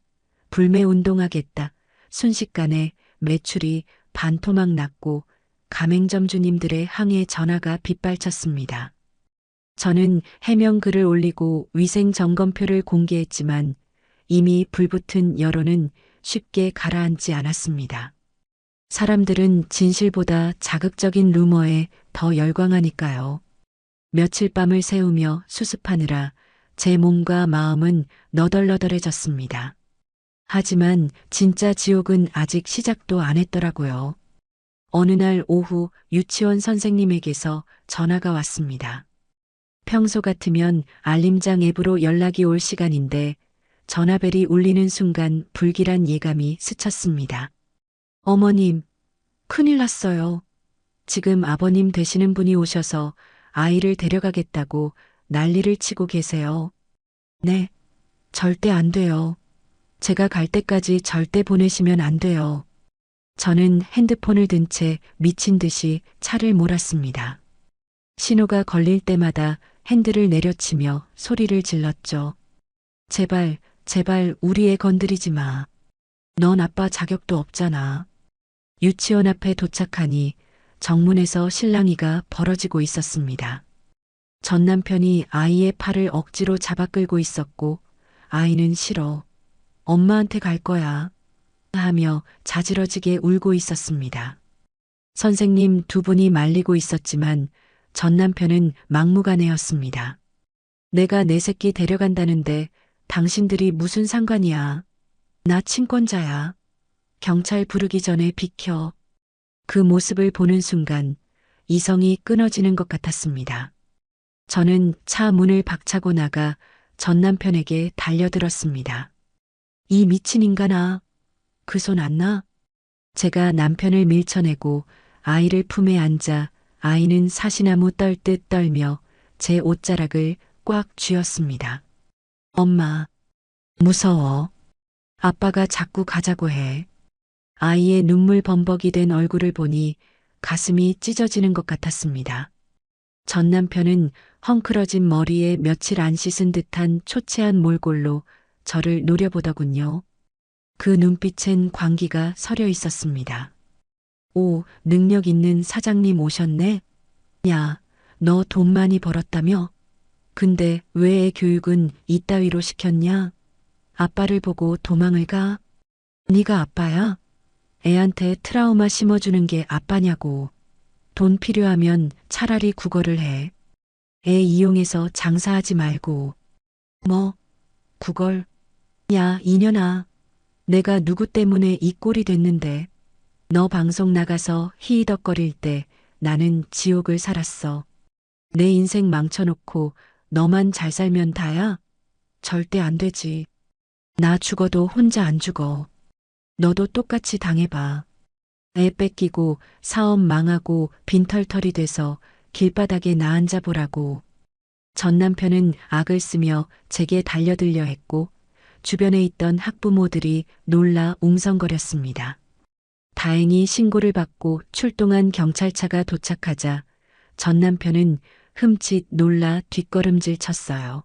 불매 운동하겠다. 순식간에 매출이 반토막 났고 가맹점 주님들의 항해 전화가 빗발쳤습니다. 저는 해명 글을 올리고 위생 점검표를 공개했지만 이미 불붙은 여론은 쉽게 가라앉지 않았습니다. 사람들은 진실보다 자극적인 루머에 더 열광하니까요. 며칠 밤을 새우며 수습하느라 제 몸과 마음은 너덜너덜해졌습니다. 하지만 진짜 지옥은 아직 시작도 안 했더라고요. 어느 날 오후 유치원 선생님에게서 전화가 왔습니다. 평소 같으면 알림장 앱으로 연락이 올 시간인데 전화벨이 울리는 순간 불길한 예감이 스쳤습니다. 어머님, 큰일 났어요. 지금 아버님 되시는 분이 오셔서 아이를 데려가겠다고 난리를 치고 계세요. 네, 절대 안 돼요. 제가 갈 때까지 절대 보내시면 안 돼요. 저는 핸드폰을 든 채 미친 듯이 차를 몰았습니다. 신호가 걸릴 때마다 핸들을 내려치며 소리를 질렀죠. 제발, 제발 우리 애 건드리지 마. 넌 아빠 자격도 없잖아. 유치원 앞에 도착하니 정문에서 실랑이가 벌어지고 있었습니다. 전 남편이 아이의 팔을 억지로 잡아 끌고 있었고 아이는 싫어. 엄마한테 갈 거야. 하며 자지러지게 울고 있었습니다. 선생님 두 분이 말리고 있었지만 전 남편은 막무가내였습니다. 내가 내 새끼 데려간다는데 당신들이 무슨 상관이야. 나 친권자야. 경찰 부르기 전에 비켜. 그 모습을 보는 순간 이성이 끊어지는 것 같았습니다. 저는 차 문을 박차고 나가 전 남편에게 달려들었습니다. 이 미친 인간아. 그 손 안 나? 제가 남편을 밀쳐내고 아이를 품에 앉아 아이는 사시나무 떨듯 떨며 제 옷자락을 꽉 쥐었습니다. 엄마, 무서워. 아빠가 자꾸 가자고 해. 아이의 눈물 범벅이 된 얼굴을 보니 가슴이 찢어지는 것 같았습니다. 전 남편은 헝클어진 머리에 며칠 안 씻은 듯한 초췌한 몰골로 저를 노려보더군요. 그 눈빛엔 광기가 서려 있었습니다. 오, 능력 있는 사장님 오셨네? 야, 너 돈 많이 벌었다며? 근데 왜 애 교육은 이따위로 시켰냐? 아빠를 보고 도망을 가? 네가 아빠야? 애한테 트라우마 심어주는 게 아빠냐고. 돈 필요하면 차라리 국어를 해. 애 이용해서 장사하지 말고. 뭐? 국어를? 야, 이년아. 내가 누구 때문에 이 꼴이 됐는데. 너 방송 나가서 히히덕거릴 때 나는 지옥을 살았어. 내 인생 망쳐놓고 너만 잘 살면 다야? 절대 안 되지. 나 죽어도 혼자 안 죽어. 너도 똑같이 당해봐. 애 뺏기고 사업 망하고 빈털털이 돼서 길바닥에 나 앉아보라고. 전 남편은 악을 쓰며 제게 달려들려 했고 주변에 있던 학부모들이 놀라 웅성거렸습니다. 다행히 신고를 받고 출동한 경찰차가 도착하자 전 남편은 흠칫 놀라 뒷걸음질 쳤어요.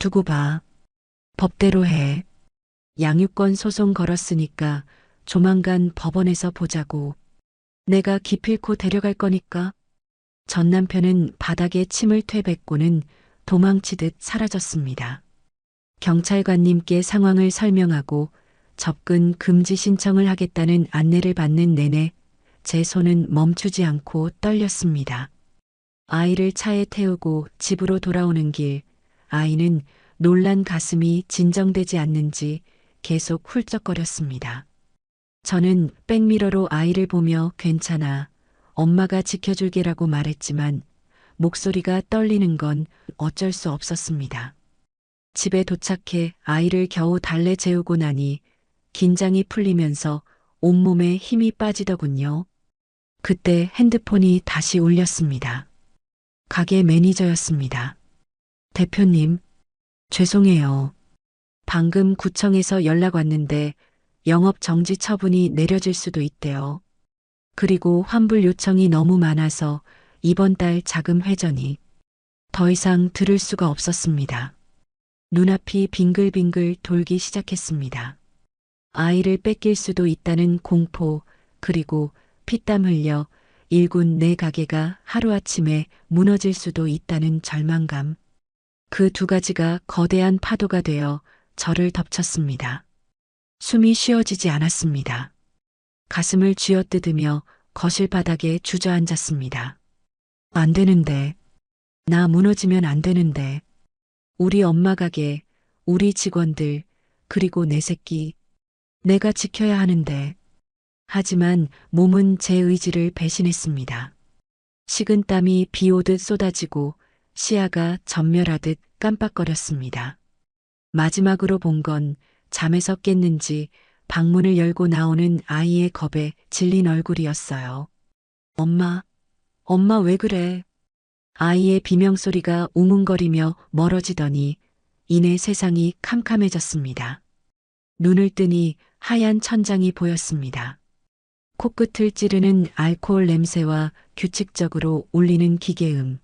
두고 봐. 법대로 해. 양육권 소송 걸었으니까 조만간 법원에서 보자고. 내가 기필코 데려갈 거니까. 전 남편은 바닥에 침을 퇴뱉고는 도망치듯 사라졌습니다. 경찰관님께 상황을 설명하고 접근 금지 신청을 하겠다는 안내를 받는 내내 제 손은 멈추지 않고 떨렸습니다. 아이를 차에 태우고 집으로 돌아오는 길, 아이는 놀란 가슴이 진정되지 않는지 계속 훌쩍거렸습니다. 저는 백미러로 아이를 보며 괜찮아, 엄마가 지켜줄게라고 말했지만 목소리가 떨리는 건 어쩔 수 없었습니다. 집에 도착해 아이를 겨우 달래 재우고 나니 긴장이 풀리면서 온몸에 힘이 빠지더군요. 그때 핸드폰이 다시 울렸습니다. 가게 매니저였습니다. 대표님, 죄송해요. 방금 구청에서 연락 왔는데 영업 정지 처분이 내려질 수도 있대요. 그리고 환불 요청이 너무 많아서 이번 달 자금 회전이 더 이상 들을 수가 없었습니다. 눈앞이 빙글빙글 돌기 시작했습니다. 아이를 뺏길 수도 있다는 공포, 그리고 피땀 흘려 일군 내 가게가 하루아침에 무너질 수도 있다는 절망감. 그 두 가지가 거대한 파도가 되어 저를 덮쳤습니다. 숨이 쉬어지지 않았습니다. 가슴을 쥐어뜯으며 거실 바닥에 주저앉았습니다. 안 되는데. 나 무너지면 안 되는데. 우리 엄마 가게, 우리 직원들, 그리고 내 새끼. 내가 지켜야 하는데. 하지만 몸은 제 의지를 배신했습니다. 식은땀이 비 오듯 쏟아지고 시야가 전멸하듯 깜빡거렸습니다. 마지막으로 본 건 잠에서 깼는지 방문을 열고 나오는 아이의 겁에 질린 얼굴이었어요. 엄마, 엄마 왜 그래? 아이의 비명소리가 웅웅거리며 멀어지더니 이내 세상이 캄캄해졌습니다. 눈을 뜨니 하얀 천장이 보였습니다. 코끝을 찌르는 알코올 냄새와 규칙적으로 울리는 기계음.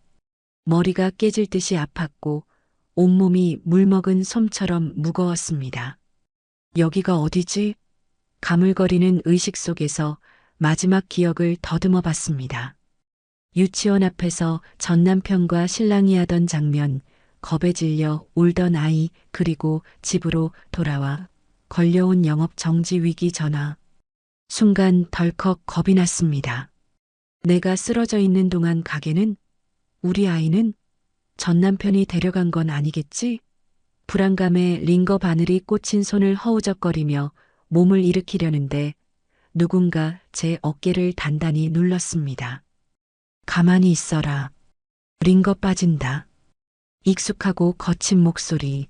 머리가 깨질 듯이 아팠고 온몸이 물먹은 솜처럼 무거웠습니다. 여기가 어디지? 가물거리는 의식 속에서 마지막 기억을 더듬어 봤습니다. 유치원 앞에서 전 남편과 신랑이 하던 장면, 겁에 질려 울던 아이, 그리고 집으로 돌아와 걸려온 영업 정지 위기 전화. 순간 덜컥 겁이 났습니다. 내가 쓰러져 있는 동안 가게는? 우리 아이는? 전 남편이 데려간 건 아니겠지? 불안감에 링거 바늘이 꽂힌 손을 허우적거리며 몸을 일으키려는데 누군가 제 어깨를 단단히 눌렀습니다. 가만히 있어라. 링거 빠진다. 익숙하고 거친 목소리.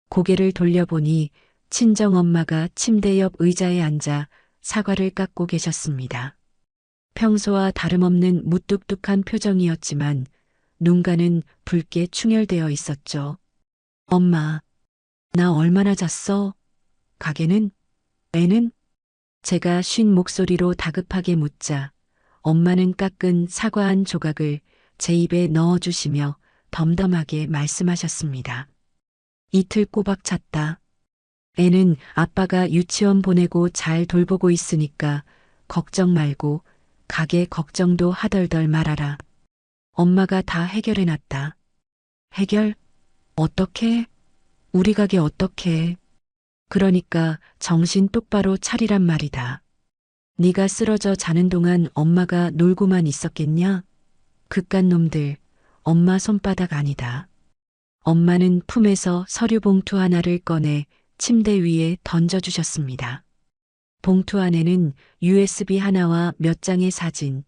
고개를 돌려보니 친정엄마가 침대 옆 의자에 앉아 사과를 깎고 계셨습니다. 평소와 다름없는 무뚝뚝한 표정이었지만 눈가는 붉게 충혈되어 있었죠. 엄마, 나 얼마나 잤어? 가게는? 애는? 제가 쉰 목소리로 다급하게 묻자 엄마는 깎은 사과 한 조각을 제 입에 넣어주시며 덤덤하게 말씀하셨습니다. 이틀 꼬박 잤다. 애는 아빠가 유치원 보내고 잘 돌보고 있으니까 걱정 말고 가게 걱정도 하덜덜 말아라. 엄마가 다 해결해놨다. 해결? 어떻게? 우리 가게 어떻게? 그러니까 정신 똑바로 차리란 말이다. 네가 쓰러져 자는 동안 엄마가 놀고만 있었겠냐? 그깟 놈들, 엄마 손바닥 아니다. 엄마는 품에서 서류 봉투 하나를 꺼내 침대 위에 던져주셨습니다. 봉투 안에는 USB 하나와 몇 장의 사진,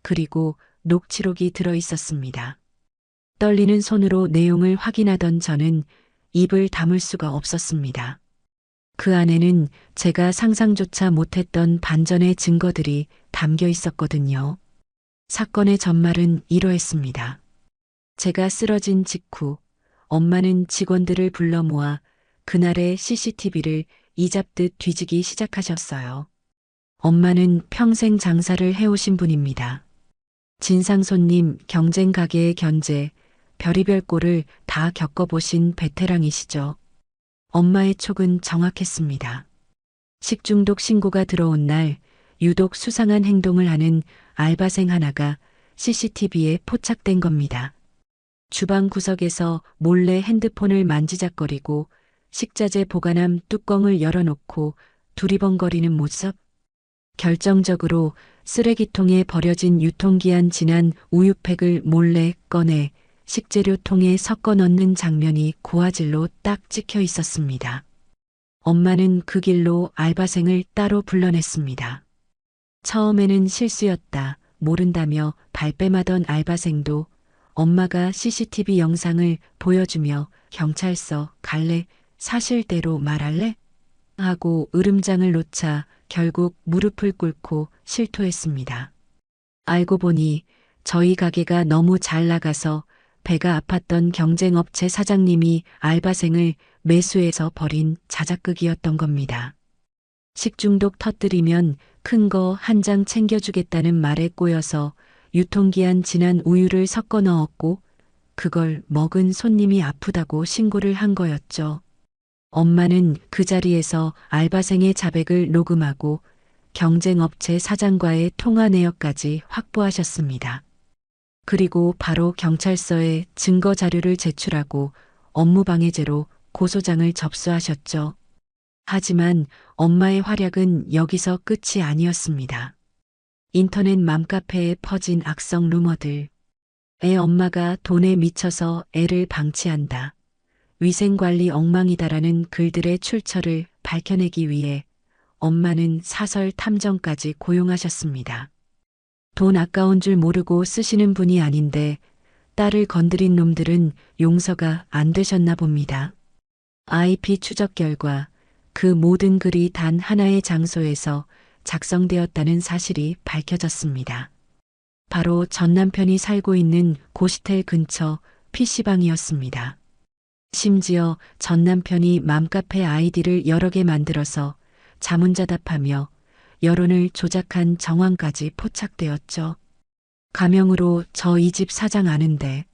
그리고 녹취록이 들어 있었습니다. 떨리는 손으로 내용을 확인하던 저는 입을 다물 수가 없었습니다. 그 안에는 제가 상상조차 못했던 반전의 증거들이 담겨 있었거든요. 사건의 전말은 이러했습니다. 제가 쓰러진 직후 엄마는 직원들을 불러 모아 그날의 CCTV를 이잡듯 뒤지기 시작하셨어요. 엄마는 평생 장사를 해오신 분입니다. 진상 손님, 경쟁 가게의 견제, 별의별 꼴을 다 겪어보신 베테랑이시죠. 엄마의 촉은 정확했습니다. 식중독 신고가 들어온 날 유독 수상한 행동을 하는 알바생 하나가 CCTV에 포착된 겁니다. 주방 구석에서 몰래 핸드폰을 만지작거리고 식자재 보관함 뚜껑을 열어놓고 두리번거리는 모습. 결정적으로 쓰레기통에 버려진 유통기한 지난 우유팩을 몰래 꺼내 식재료통에 섞어 넣는 장면이 고화질로 딱 찍혀 있었습니다. 엄마는 그 길로 알바생을 따로 불러냈습니다. 처음에는 실수였다, 모른다며 발뺌하던 알바생도 엄마가 CCTV 영상을 보여주며 경찰서 갈래? 사실대로 말할래? 하고 으름장을 놓자 결국 무릎을 꿇고 실토했습니다. 알고 보니 저희 가게가 너무 잘 나가서 배가 아팠던 경쟁업체 사장님이 알바생을 매수해서 벌인 자작극이었던 겁니다. 식중독 터뜨리면 큰 거 한 장 챙겨주겠다는 말에 꼬여서 유통기한 지난 우유를 섞어 넣었고 그걸 먹은 손님이 아프다고 신고를 한 거였죠. 엄마는 그 자리에서 알바생의 자백을 녹음하고 경쟁업체 사장과의 통화 내역까지 확보하셨습니다. 그리고 바로 경찰서에 증거 자료를 제출하고 업무방해죄로 고소장을 접수하셨죠. 하지만 엄마의 활약은 여기서 끝이 아니었습니다. 인터넷 맘카페에 퍼진 악성 루머들. 애 엄마가 돈에 미쳐서 애를 방치한다. 위생관리 엉망이다라는 글들의 출처를 밝혀내기 위해 엄마는 사설 탐정까지 고용하셨습니다. 돈 아까운 줄 모르고 쓰시는 분이 아닌데 딸을 건드린 놈들은 용서가 안 되셨나 봅니다. IP 추적 결과 그 모든 글이 단 하나의 장소에서 작성되었다는 사실이 밝혀졌습니다. 바로 전 남편이 살고 있는 고시텔 근처 PC방이었습니다. 심지어 전 남편이 맘카페 아이디를 여러 개 만들어서 자문자답하며 여론을 조작한 정황까지 포착되었죠. 가명으로 저 이 집 사장 아는데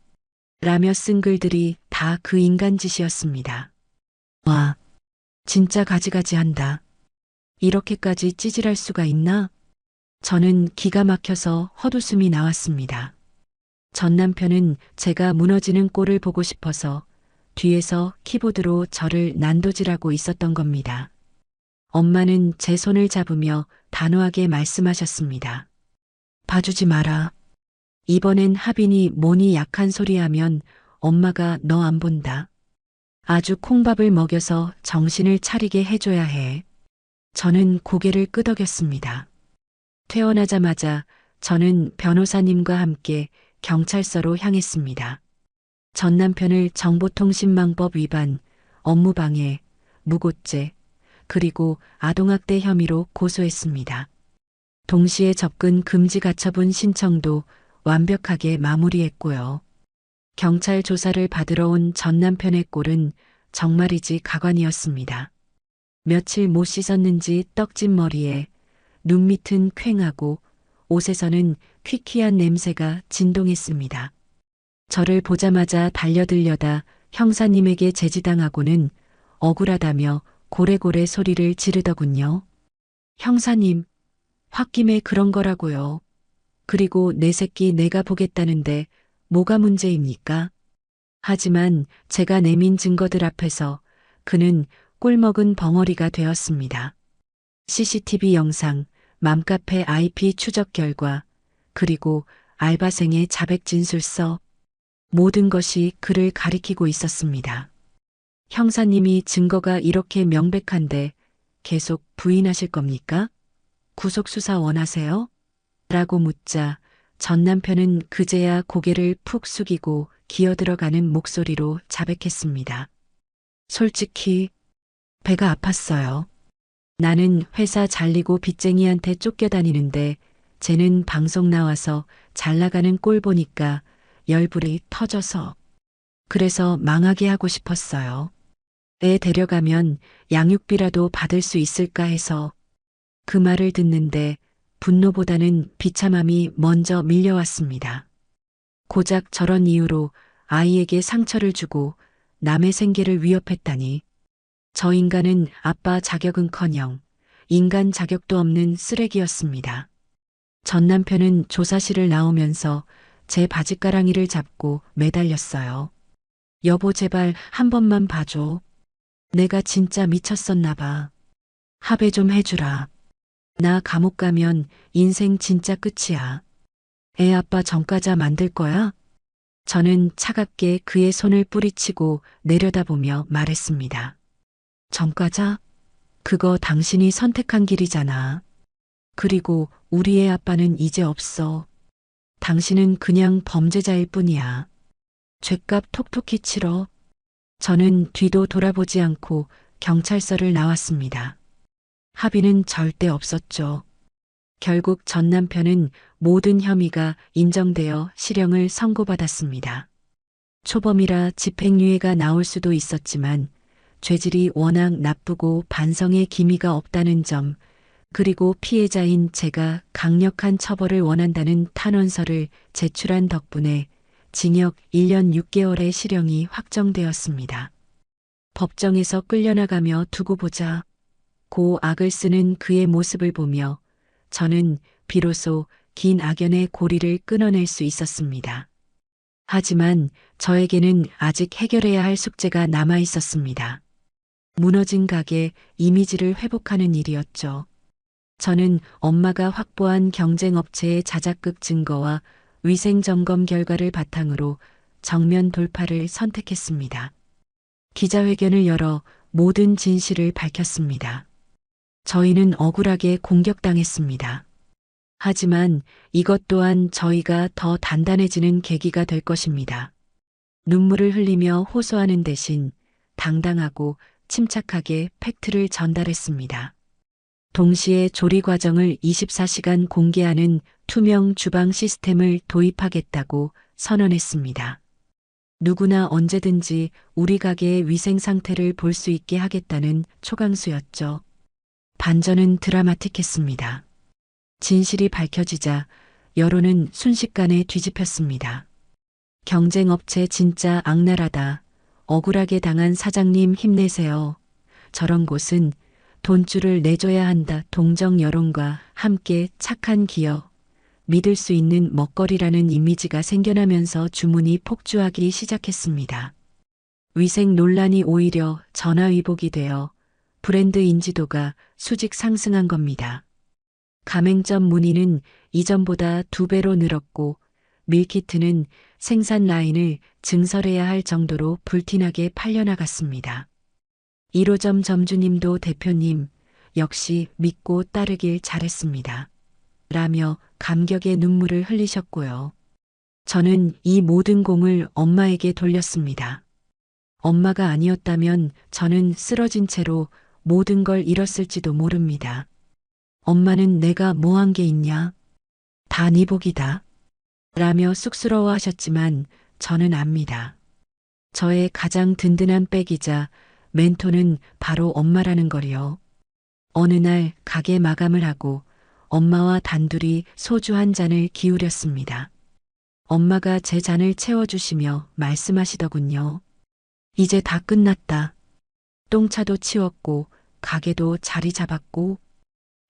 라며 쓴 글들이 다 그 인간 짓이었습니다. 와, 진짜 가지가지한다. 이렇게까지 찌질할 수가 있나? 저는 기가 막혀서 헛웃음이 나왔습니다. 전 남편은 제가 무너지는 꼴을 보고 싶어서 뒤에서 키보드로 저를 난도질하고 있었던 겁니다. 엄마는 제 손을 잡으며 단호하게 말씀하셨습니다. 봐주지 마라. 이번엔 하빈이 뭐니 약한 소리 하면 엄마가 너 안 본다. 아주 콩밥을 먹여서 정신을 차리게 해줘야 해. 저는 고개를 끄덕였습니다. 퇴원하자마자 저는 변호사님과 함께 경찰서로 향했습니다. 전 남편을 정보통신망법 위반, 업무방해, 무고죄, 그리고 아동학대 혐의로 고소했습니다. 동시에 접근 금지 가처분 신청도 완벽하게 마무리했고요. 경찰 조사를 받으러 온 전 남편의 꼴은 정말이지 가관이었습니다. 며칠 못 씻었는지 떡진 머리에 눈 밑은 퀭하고 옷에서는 퀴퀴한 냄새가 진동했습니다. 저를 보자마자 달려들려다 형사님에게 제지당하고는 억울하다며 고래고래 소리를 지르더군요. 형사님, 홧김에 그런 거라고요. 그리고 내 새끼 내가 보겠다는데 뭐가 문제입니까? 하지만 제가 내민 증거들 앞에서 그는 꿀먹은 벙어리가 되었습니다. CCTV 영상, 맘카페 IP 추적 결과, 그리고 알바생의 자백 진술서, 모든 것이 그를 가리키고 있었습니다. 형사님이 증거가 이렇게 명백한데 계속 부인하실 겁니까? 구속수사 원하세요? 라고 묻자 전 남편은 그제야 고개를 푹 숙이고 기어들어가는 목소리로 자백했습니다. 솔직히 배가 아팠어요. 나는 회사 잘리고 빚쟁이한테 쫓겨다니는데 쟤는 방송 나와서 잘 나가는 꼴 보니까 열불이 터져서 그래서 망하게 하고 싶었어요. 애 데려가면 양육비라도 받을 수 있을까 해서 그 말을 듣는데 분노보다는 비참함이 먼저 밀려왔습니다. 고작 저런 이유로 아이에게 상처를 주고 남의 생계를 위협했다니. 저 인간은 아빠 자격은커녕 인간 자격도 없는 쓰레기였습니다. 전 남편은 조사실을 나오면서 제 바짓가랑이를 잡고 매달렸어요. 여보 제발 한 번만 봐줘. 내가 진짜 미쳤었나 봐. 합의 좀 해주라. 나 감옥 가면 인생 진짜 끝이야. 애 아빠 전과자 만들 거야? 저는 차갑게 그의 손을 뿌리치고 내려다보며 말했습니다. 전과자? 그거 당신이 선택한 길이잖아. 그리고 우리의 아빠는 이제 없어. 당신은 그냥 범죄자일 뿐이야. 죗값 톡톡히 치러. 저는 뒤도 돌아보지 않고 경찰서를 나왔습니다. 합의는 절대 없었죠. 결국 전 남편은 모든 혐의가 인정되어 실형을 선고받았습니다. 초범이라 집행유예가 나올 수도 있었지만 죄질이 워낙 나쁘고 반성의 기미가 없다는 점, 그리고 피해자인 제가 강력한 처벌을 원한다는 탄원서를 제출한 덕분에 징역 1년 6개월의 실형이 확정되었습니다. 법정에서 끌려나가며 두고 보자. 고 악을 쓰는 그의 모습을 보며 저는 비로소 긴 악연의 고리를 끊어낼 수 있었습니다. 하지만 저에게는 아직 해결해야 할 숙제가 남아 있었습니다. 무너진 가게 이미지를 회복하는 일이었죠. 저는 엄마가 확보한 경쟁업체의 자작극 증거와 위생 점검 결과를 바탕으로 정면 돌파를 선택했습니다. 기자회견을 열어 모든 진실을 밝혔습니다. 저희는 억울하게 공격당했습니다. 하지만 이것 또한 저희가 더 단단해지는 계기가 될 것입니다. 눈물을 흘리며 호소하는 대신 당당하고 침착하게 팩트를 전달했습니다. 동시에 조리 과정을 24시간 공개하는 투명 주방 시스템을 도입하겠다고 선언했습니다. 누구나 언제든지 우리 가게의 위생 상태를 볼 수 있게 하겠다는 초강수였죠. 반전은 드라마틱했습니다. 진실이 밝혀지자 여론은 순식간에 뒤집혔습니다. 경쟁업체 진짜 악랄하다. 억울하게 당한 사장님 힘내세요. 저런 곳은 돈줄을 내줘야 한다. 동정 여론과 함께 착한 기업, 믿을 수 있는 먹거리라는 이미지가 생겨나면서 주문이 폭주하기 시작했습니다. 위생 논란이 오히려 전화위복이 되어 브랜드 인지도가 수직 상승한 겁니다. 가맹점 문의는 이전보다 2배로 늘었고 밀키트는 생산 라인을 증설해야 할 정도로 불티나게 팔려나갔습니다. 1호점 점주님도 대표님 역시 믿고 따르길 잘했습니다. 라며 감격의 눈물을 흘리셨고요. 저는 이 모든 공을 엄마에게 돌렸습니다. 엄마가 아니었다면 저는 쓰러진 채로 모든 걸 잃었을지도 모릅니다. 엄마는 내가 뭐 한 게 있냐? 다 네 복이다. 라며 쑥스러워하셨지만 저는 압니다. 저의 가장 든든한 백이자 멘토는 바로 엄마라는 걸요. 어느 날 가게 마감을 하고 엄마와 단둘이 소주 한 잔을 기울였습니다. 엄마가 제 잔을 채워주시며 말씀하시더군요. 이제 다 끝났다. 똥차도 치웠고 가게도 자리 잡았고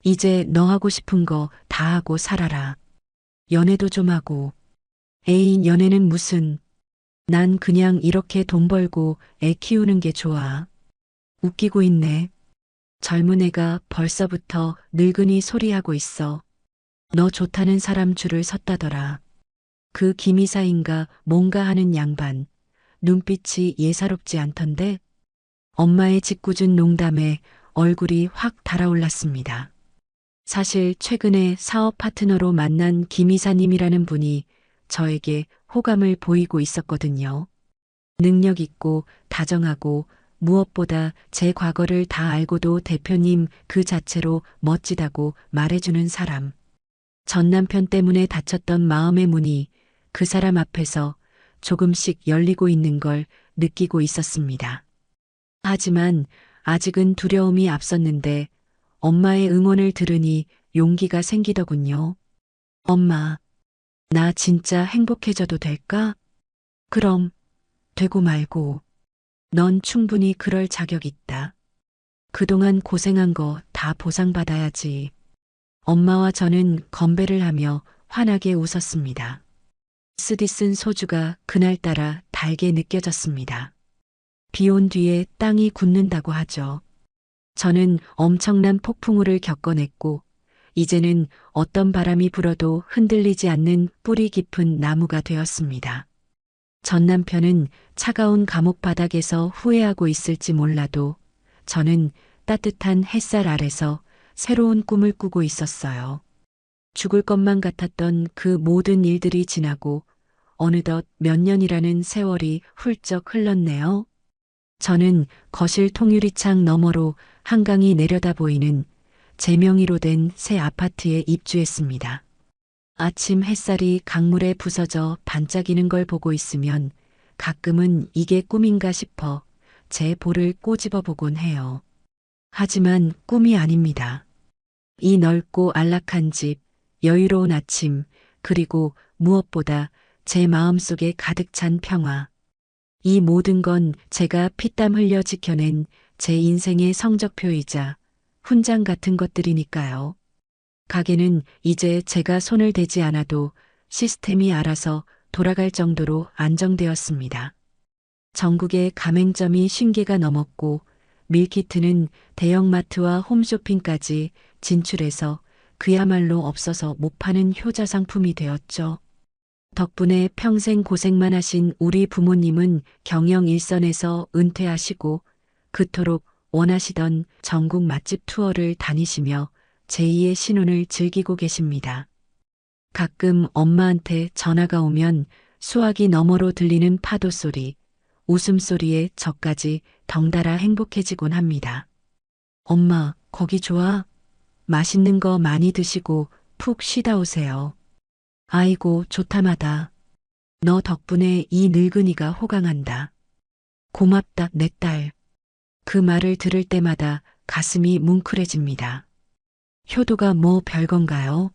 이제 너 하고 싶은 거 다 하고 살아라. 연애도 좀 하고. 에이, 연애는 무슨. 난 그냥 이렇게 돈 벌고 애 키우는 게 좋아. 웃기고 있네. 젊은 애가 벌써부터 늙은이 소리하고 있어. 너 좋다는 사람 줄을 섰다더라. 그 김이사인가 뭔가 하는 양반. 눈빛이 예사롭지 않던데? 엄마의 짓궂은 농담에 얼굴이 확 달아올랐습니다. 사실 최근에 사업 파트너로 만난 김이사님이라는 분이 저에게 호감을 보이고 있었거든요. 능력 있고 다정하고 무엇보다 제 과거를 다 알고도 대표님 그 자체로 멋지다고 말해주는 사람. 전 남편 때문에 닫혔던 마음의 문이 그 사람 앞에서 조금씩 열리고 있는 걸 느끼고 있었습니다. 하지만 아직은 두려움이 앞섰는데 엄마의 응원을 들으니 용기가 생기더군요. 엄마, 나 진짜 행복해져도 될까? 그럼, 되고 말고. 넌 충분히 그럴 자격 있다. 그동안 고생한 거 다 보상받아야지. 엄마와 저는 건배를 하며 환하게 웃었습니다. 쓰디 쓴 소주가 그날따라 달게 느껴졌습니다. 비 온 뒤에 땅이 굳는다고 하죠. 저는 엄청난 폭풍우를 겪어냈고 이제는 어떤 바람이 불어도 흔들리지 않는 뿌리 깊은 나무가 되었습니다. 전 남편은 차가운 감옥 바닥에서 후회하고 있을지 몰라도 저는 따뜻한 햇살 아래서 새로운 꿈을 꾸고 있었어요. 죽을 것만 같았던 그 모든 일들이 지나고 어느덧 몇 년이라는 세월이 훌쩍 흘렀네요. 저는 거실 통유리창 너머로 한강이 내려다 보이는 제 명의로 된 새 아파트에 입주했습니다. 아침 햇살이 강물에 부서져 반짝이는 걸 보고 있으면 가끔은 이게 꿈인가 싶어 제 볼을 꼬집어 보곤 해요. 하지만 꿈이 아닙니다. 이 넓고 안락한 집, 여유로운 아침, 그리고 무엇보다 제 마음속에 가득 찬 평화. 이 모든 건 제가 피땀 흘려 지켜낸 제 인생의 성적표이자 훈장 같은 것들이니까요. 가게는 이제 제가 손을 대지 않아도 시스템이 알아서 돌아갈 정도로 안정되었습니다. 전국의 가맹점이 50개가 넘었고 밀키트는 대형마트와 홈쇼핑까지 진출해서 그야말로 없어서 못 파는 효자 상품이 되었죠. 덕분에 평생 고생만 하신 우리 부모님은 경영 일선에서 은퇴하시고 그토록 원하시던 전국 맛집 투어를 다니시며 제2의 신혼을 즐기고 계십니다. 가끔 엄마한테 전화가 오면 수화기 너머로 들리는 파도 소리, 웃음소리에 저까지 덩달아 행복해지곤 합니다. 엄마, 거기 좋아? 맛있는 거 많이 드시고 푹 쉬다 오세요. 아이고, 좋다마다. 너 덕분에 이 늙은이가 호강한다. 고맙다, 내 딸. 그 말을 들을 때마다 가슴이 뭉클해집니다. 효도가 뭐 별건가요?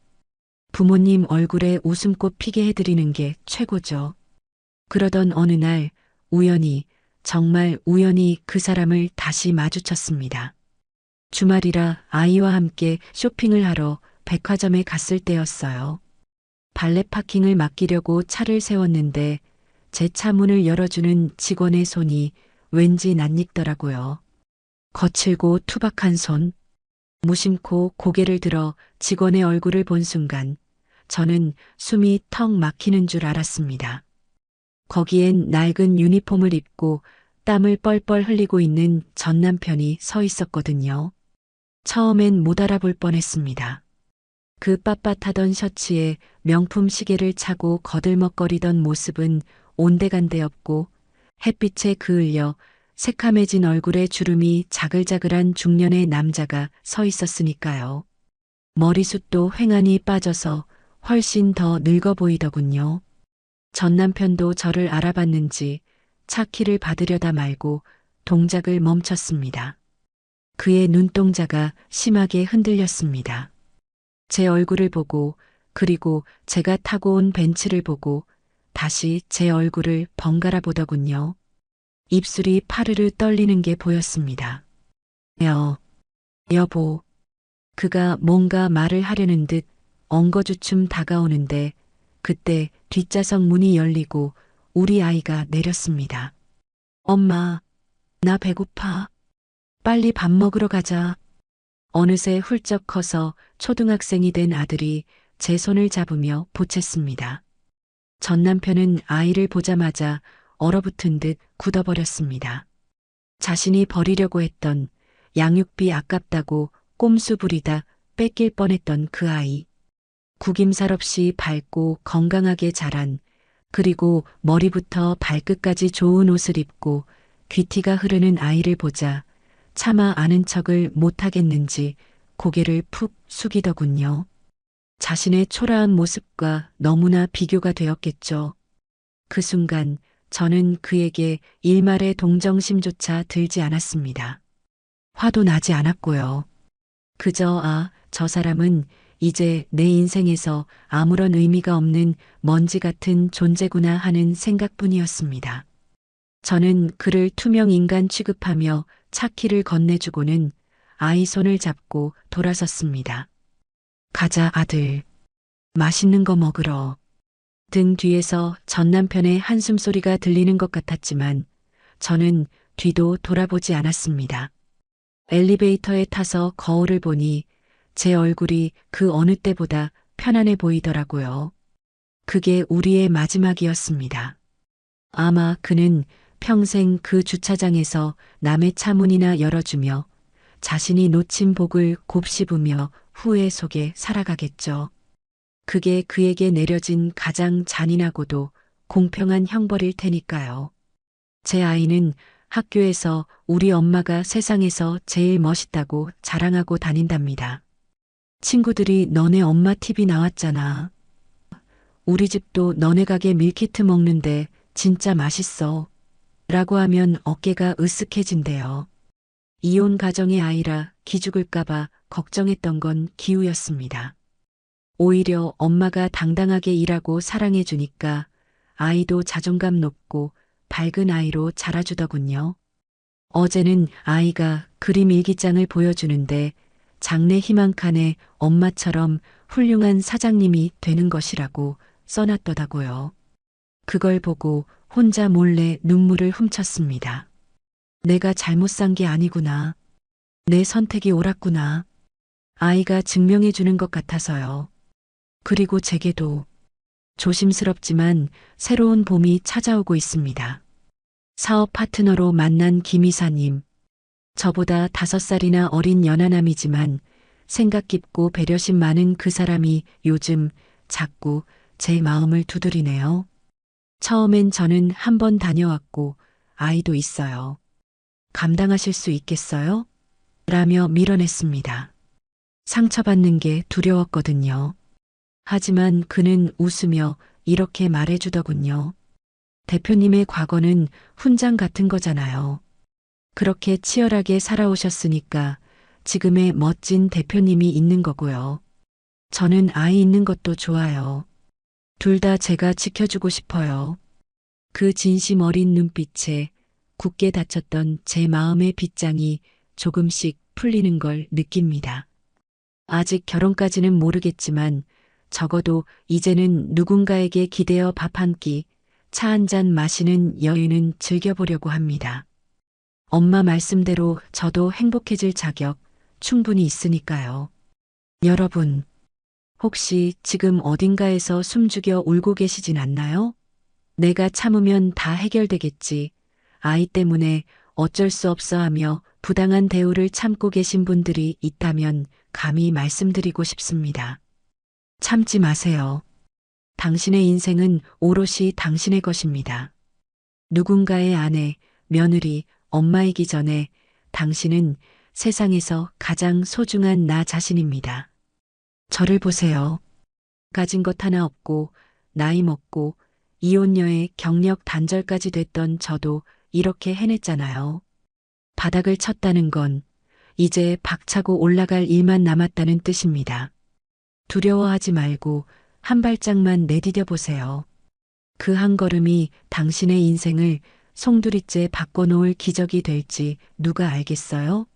부모님 얼굴에 웃음꽃 피게 해드리는 게 최고죠. 그러던 어느 날 우연히, 정말 우연히 그 사람을 다시 마주쳤습니다. 주말이라 아이와 함께 쇼핑을 하러 백화점에 갔을 때였어요. 발렛 파킹을 맡기려고 차를 세웠는데 제 차 문을 열어주는 직원의 손이 왠지 낯익더라고요. 거칠고 투박한 손. 무심코 고개를 들어 직원의 얼굴을 본 순간 저는 숨이 턱 막히는 줄 알았습니다. 거기엔 낡은 유니폼을 입고 땀을 뻘뻘 흘리고 있는 전 남편이 서 있었거든요. 처음엔 못 알아볼 뻔했습니다. 그 빳빳하던 셔츠에 명품 시계를 차고 거들먹거리던 모습은 온데간데 없고 햇빛에 그을려 새카매진 얼굴에 주름이 자글자글한 중년의 남자가 서 있었으니까요. 머리숱도 휑하니 빠져서 훨씬 더 늙어 보이더군요. 전 남편도 저를 알아봤는지 차 키를 받으려다 말고 동작을 멈췄습니다. 그의 눈동자가 심하게 흔들렸습니다. 제 얼굴을 보고 그리고 제가 타고 온 벤츠를 보고 다시 제 얼굴을 번갈아 보더군요. 입술이 파르르 떨리는 게 보였습니다. 여보. 그가 뭔가 말을 하려는 듯 엉거주춤 다가오는데 그때 뒷좌석 문이 열리고 우리 아이가 내렸습니다. 엄마, 나 배고파. 빨리 밥 먹으러 가자. 어느새 훌쩍 커서 초등학생이 된 아들이 제 손을 잡으며 보챘습니다. 전 남편은 아이를 보자마자 얼어붙은 듯 굳어버렸습니다. 자신이 버리려고 했던 양육비 아깝다고 꼼수 부리다 뺏길 뻔했던 그 아이. 구김살 없이 밝고 건강하게 자란 그리고 머리부터 발끝까지 좋은 옷을 입고 귀티가 흐르는 아이를 보자 차마 아는 척을 못하겠는지 고개를 푹 숙이더군요. 자신의 초라한 모습과 너무나 비교가 되었겠죠. 그 순간 저는 그에게 일말의 동정심조차 들지 않았습니다. 화도 나지 않았고요. 그저 저 사람은 이제 내 인생에서 아무런 의미가 없는 먼지 같은 존재구나 하는 생각뿐이었습니다. 저는 그를 투명 인간 취급하며 차 키를 건네주고는 아이 손을 잡고 돌아섰습니다. 가자, 아들. 맛있는 거 먹으러. 등 뒤에서 전 남편의 한숨 소리가 들리는 것 같았지만 저는 뒤도 돌아보지 않았습니다. 엘리베이터에 타서 거울을 보니 제 얼굴이 그 어느 때보다 편안해 보이더라고요. 그게 우리의 마지막이었습니다. 아마 그는 평생 그 주차장에서 남의 차 문이나 열어주며 자신이 놓친 복을 곱씹으며 후회 속에 살아가겠죠. 그게 그에게 내려진 가장 잔인하고도 공평한 형벌일 테니까요. 제 아이는 학교에서 우리 엄마가 세상에서 제일 멋있다고 자랑하고 다닌답니다. 친구들이 너네 엄마 TV 나왔잖아. 우리 집도 너네 가게 밀키트 먹는데 진짜 맛있어. 라고 하면 어깨가 으쓱해진대요. 이혼 가정의 아이라 기죽을까봐 걱정했던 건 기우였습니다. 오히려 엄마가 당당하게 일하고 사랑해주니까 아이도 자존감 높고 밝은 아이로 자라주더군요. 어제는 아이가 그림 일기장을 보여주는데 장래 희망칸에 엄마처럼 훌륭한 사장님이 되는 것이라고 써놨더라고요. 그걸 보고 혼자 몰래 눈물을 훔쳤습니다. 내가 잘못 산 게 아니구나. 내 선택이 옳았구나. 아이가 증명해 주는 것 같아서요. 그리고 제게도 조심스럽지만 새로운 봄이 찾아오고 있습니다. 사업 파트너로 만난 김 이사님. 저보다 5살이나 어린 연하남이지만 생각 깊고 배려심 많은 그 사람이 요즘 자꾸 제 마음을 두드리네요. 처음엔 저는 한 번 다녀왔고 아이도 있어요. 감당하실 수 있겠어요? 라며 밀어냈습니다. 상처받는 게 두려웠거든요. 하지만 그는 웃으며 이렇게 말해주더군요. 대표님의 과거는 훈장 같은 거잖아요. 그렇게 치열하게 살아오셨으니까 지금의 멋진 대표님이 있는 거고요. 저는 아이 있는 것도 좋아요. 둘 다 제가 지켜주고 싶어요. 그 진심 어린 눈빛에 굳게 닫혔던 제 마음의 빗장이 조금씩 풀리는 걸 느낍니다. 아직 결혼까지는 모르겠지만 적어도 이제는 누군가에게 기대어 밥 한 끼, 차 한 잔 마시는 여유는 즐겨보려고 합니다. 엄마 말씀대로 저도 행복해질 자격 충분히 있으니까요. 여러분, 혹시 지금 어딘가에서 숨죽여 울고 계시진 않나요? 내가 참으면 다 해결되겠지. 아이 때문에 어쩔 수 없어 하며 부당한 대우를 참고 계신 분들이 있다면 감히 말씀드리고 싶습니다. 참지 마세요. 당신의 인생은 오롯이 당신의 것입니다. 누군가의 아내, 며느리, 엄마이기 전에 당신은 세상에서 가장 소중한 나 자신입니다. 저를 보세요. 가진 것 하나 없고 나이 먹고 이혼녀의 경력 단절까지 됐던 저도 이렇게 해냈잖아요. 바닥을 쳤다는 건 이제 박차고 올라갈 일만 남았다는 뜻입니다. 두려워하지 말고 한 발짝만 내디뎌 보세요. 그 한 걸음이 당신의 인생을 송두리째 바꿔놓을 기적이 될지 누가 알겠어요?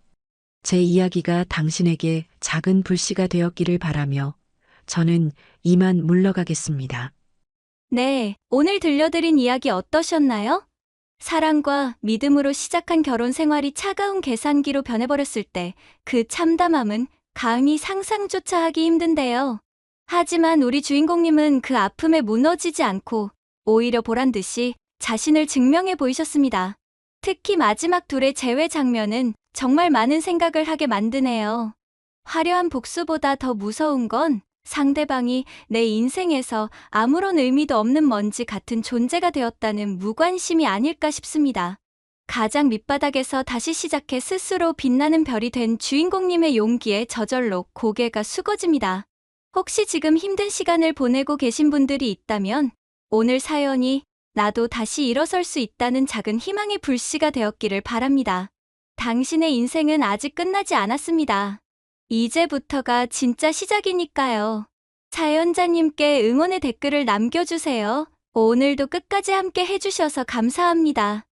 제 이야기가 당신에게 작은 불씨가 되었기를 바라며 저는 이만 물러가겠습니다. 네, 오늘 들려드린 이야기 어떠셨나요? 사랑과 믿음으로 시작한 결혼 생활이 차가운 계산기로 변해버렸을 때 그 참담함은 감히 상상조차 하기 힘든데요. 하지만 우리 주인공님은 그 아픔에 무너지지 않고 오히려 보란 듯이 자신을 증명해 보이셨습니다. 특히 마지막 둘의 재회 장면은 정말 많은 생각을 하게 만드네요. 화려한 복수보다 더 무서운 건 상대방이 내 인생에서 아무런 의미도 없는 먼지 같은 존재가 되었다는 무관심이 아닐까 싶습니다. 가장 밑바닥에서 다시 시작해 스스로 빛나는 별이 된 주인공님의 용기에 저절로 고개가 숙어집니다. 혹시 지금 힘든 시간을 보내고 계신 분들이 있다면 오늘 사연이 나도 다시 일어설 수 있다는 작은 희망의 불씨가 되었기를 바랍니다. 당신의 인생은 아직 끝나지 않았습니다. 이제부터가 진짜 시작이니까요. 사연자님께 응원의 댓글을 남겨주세요. 오늘도 끝까지 함께 해주셔서 감사합니다.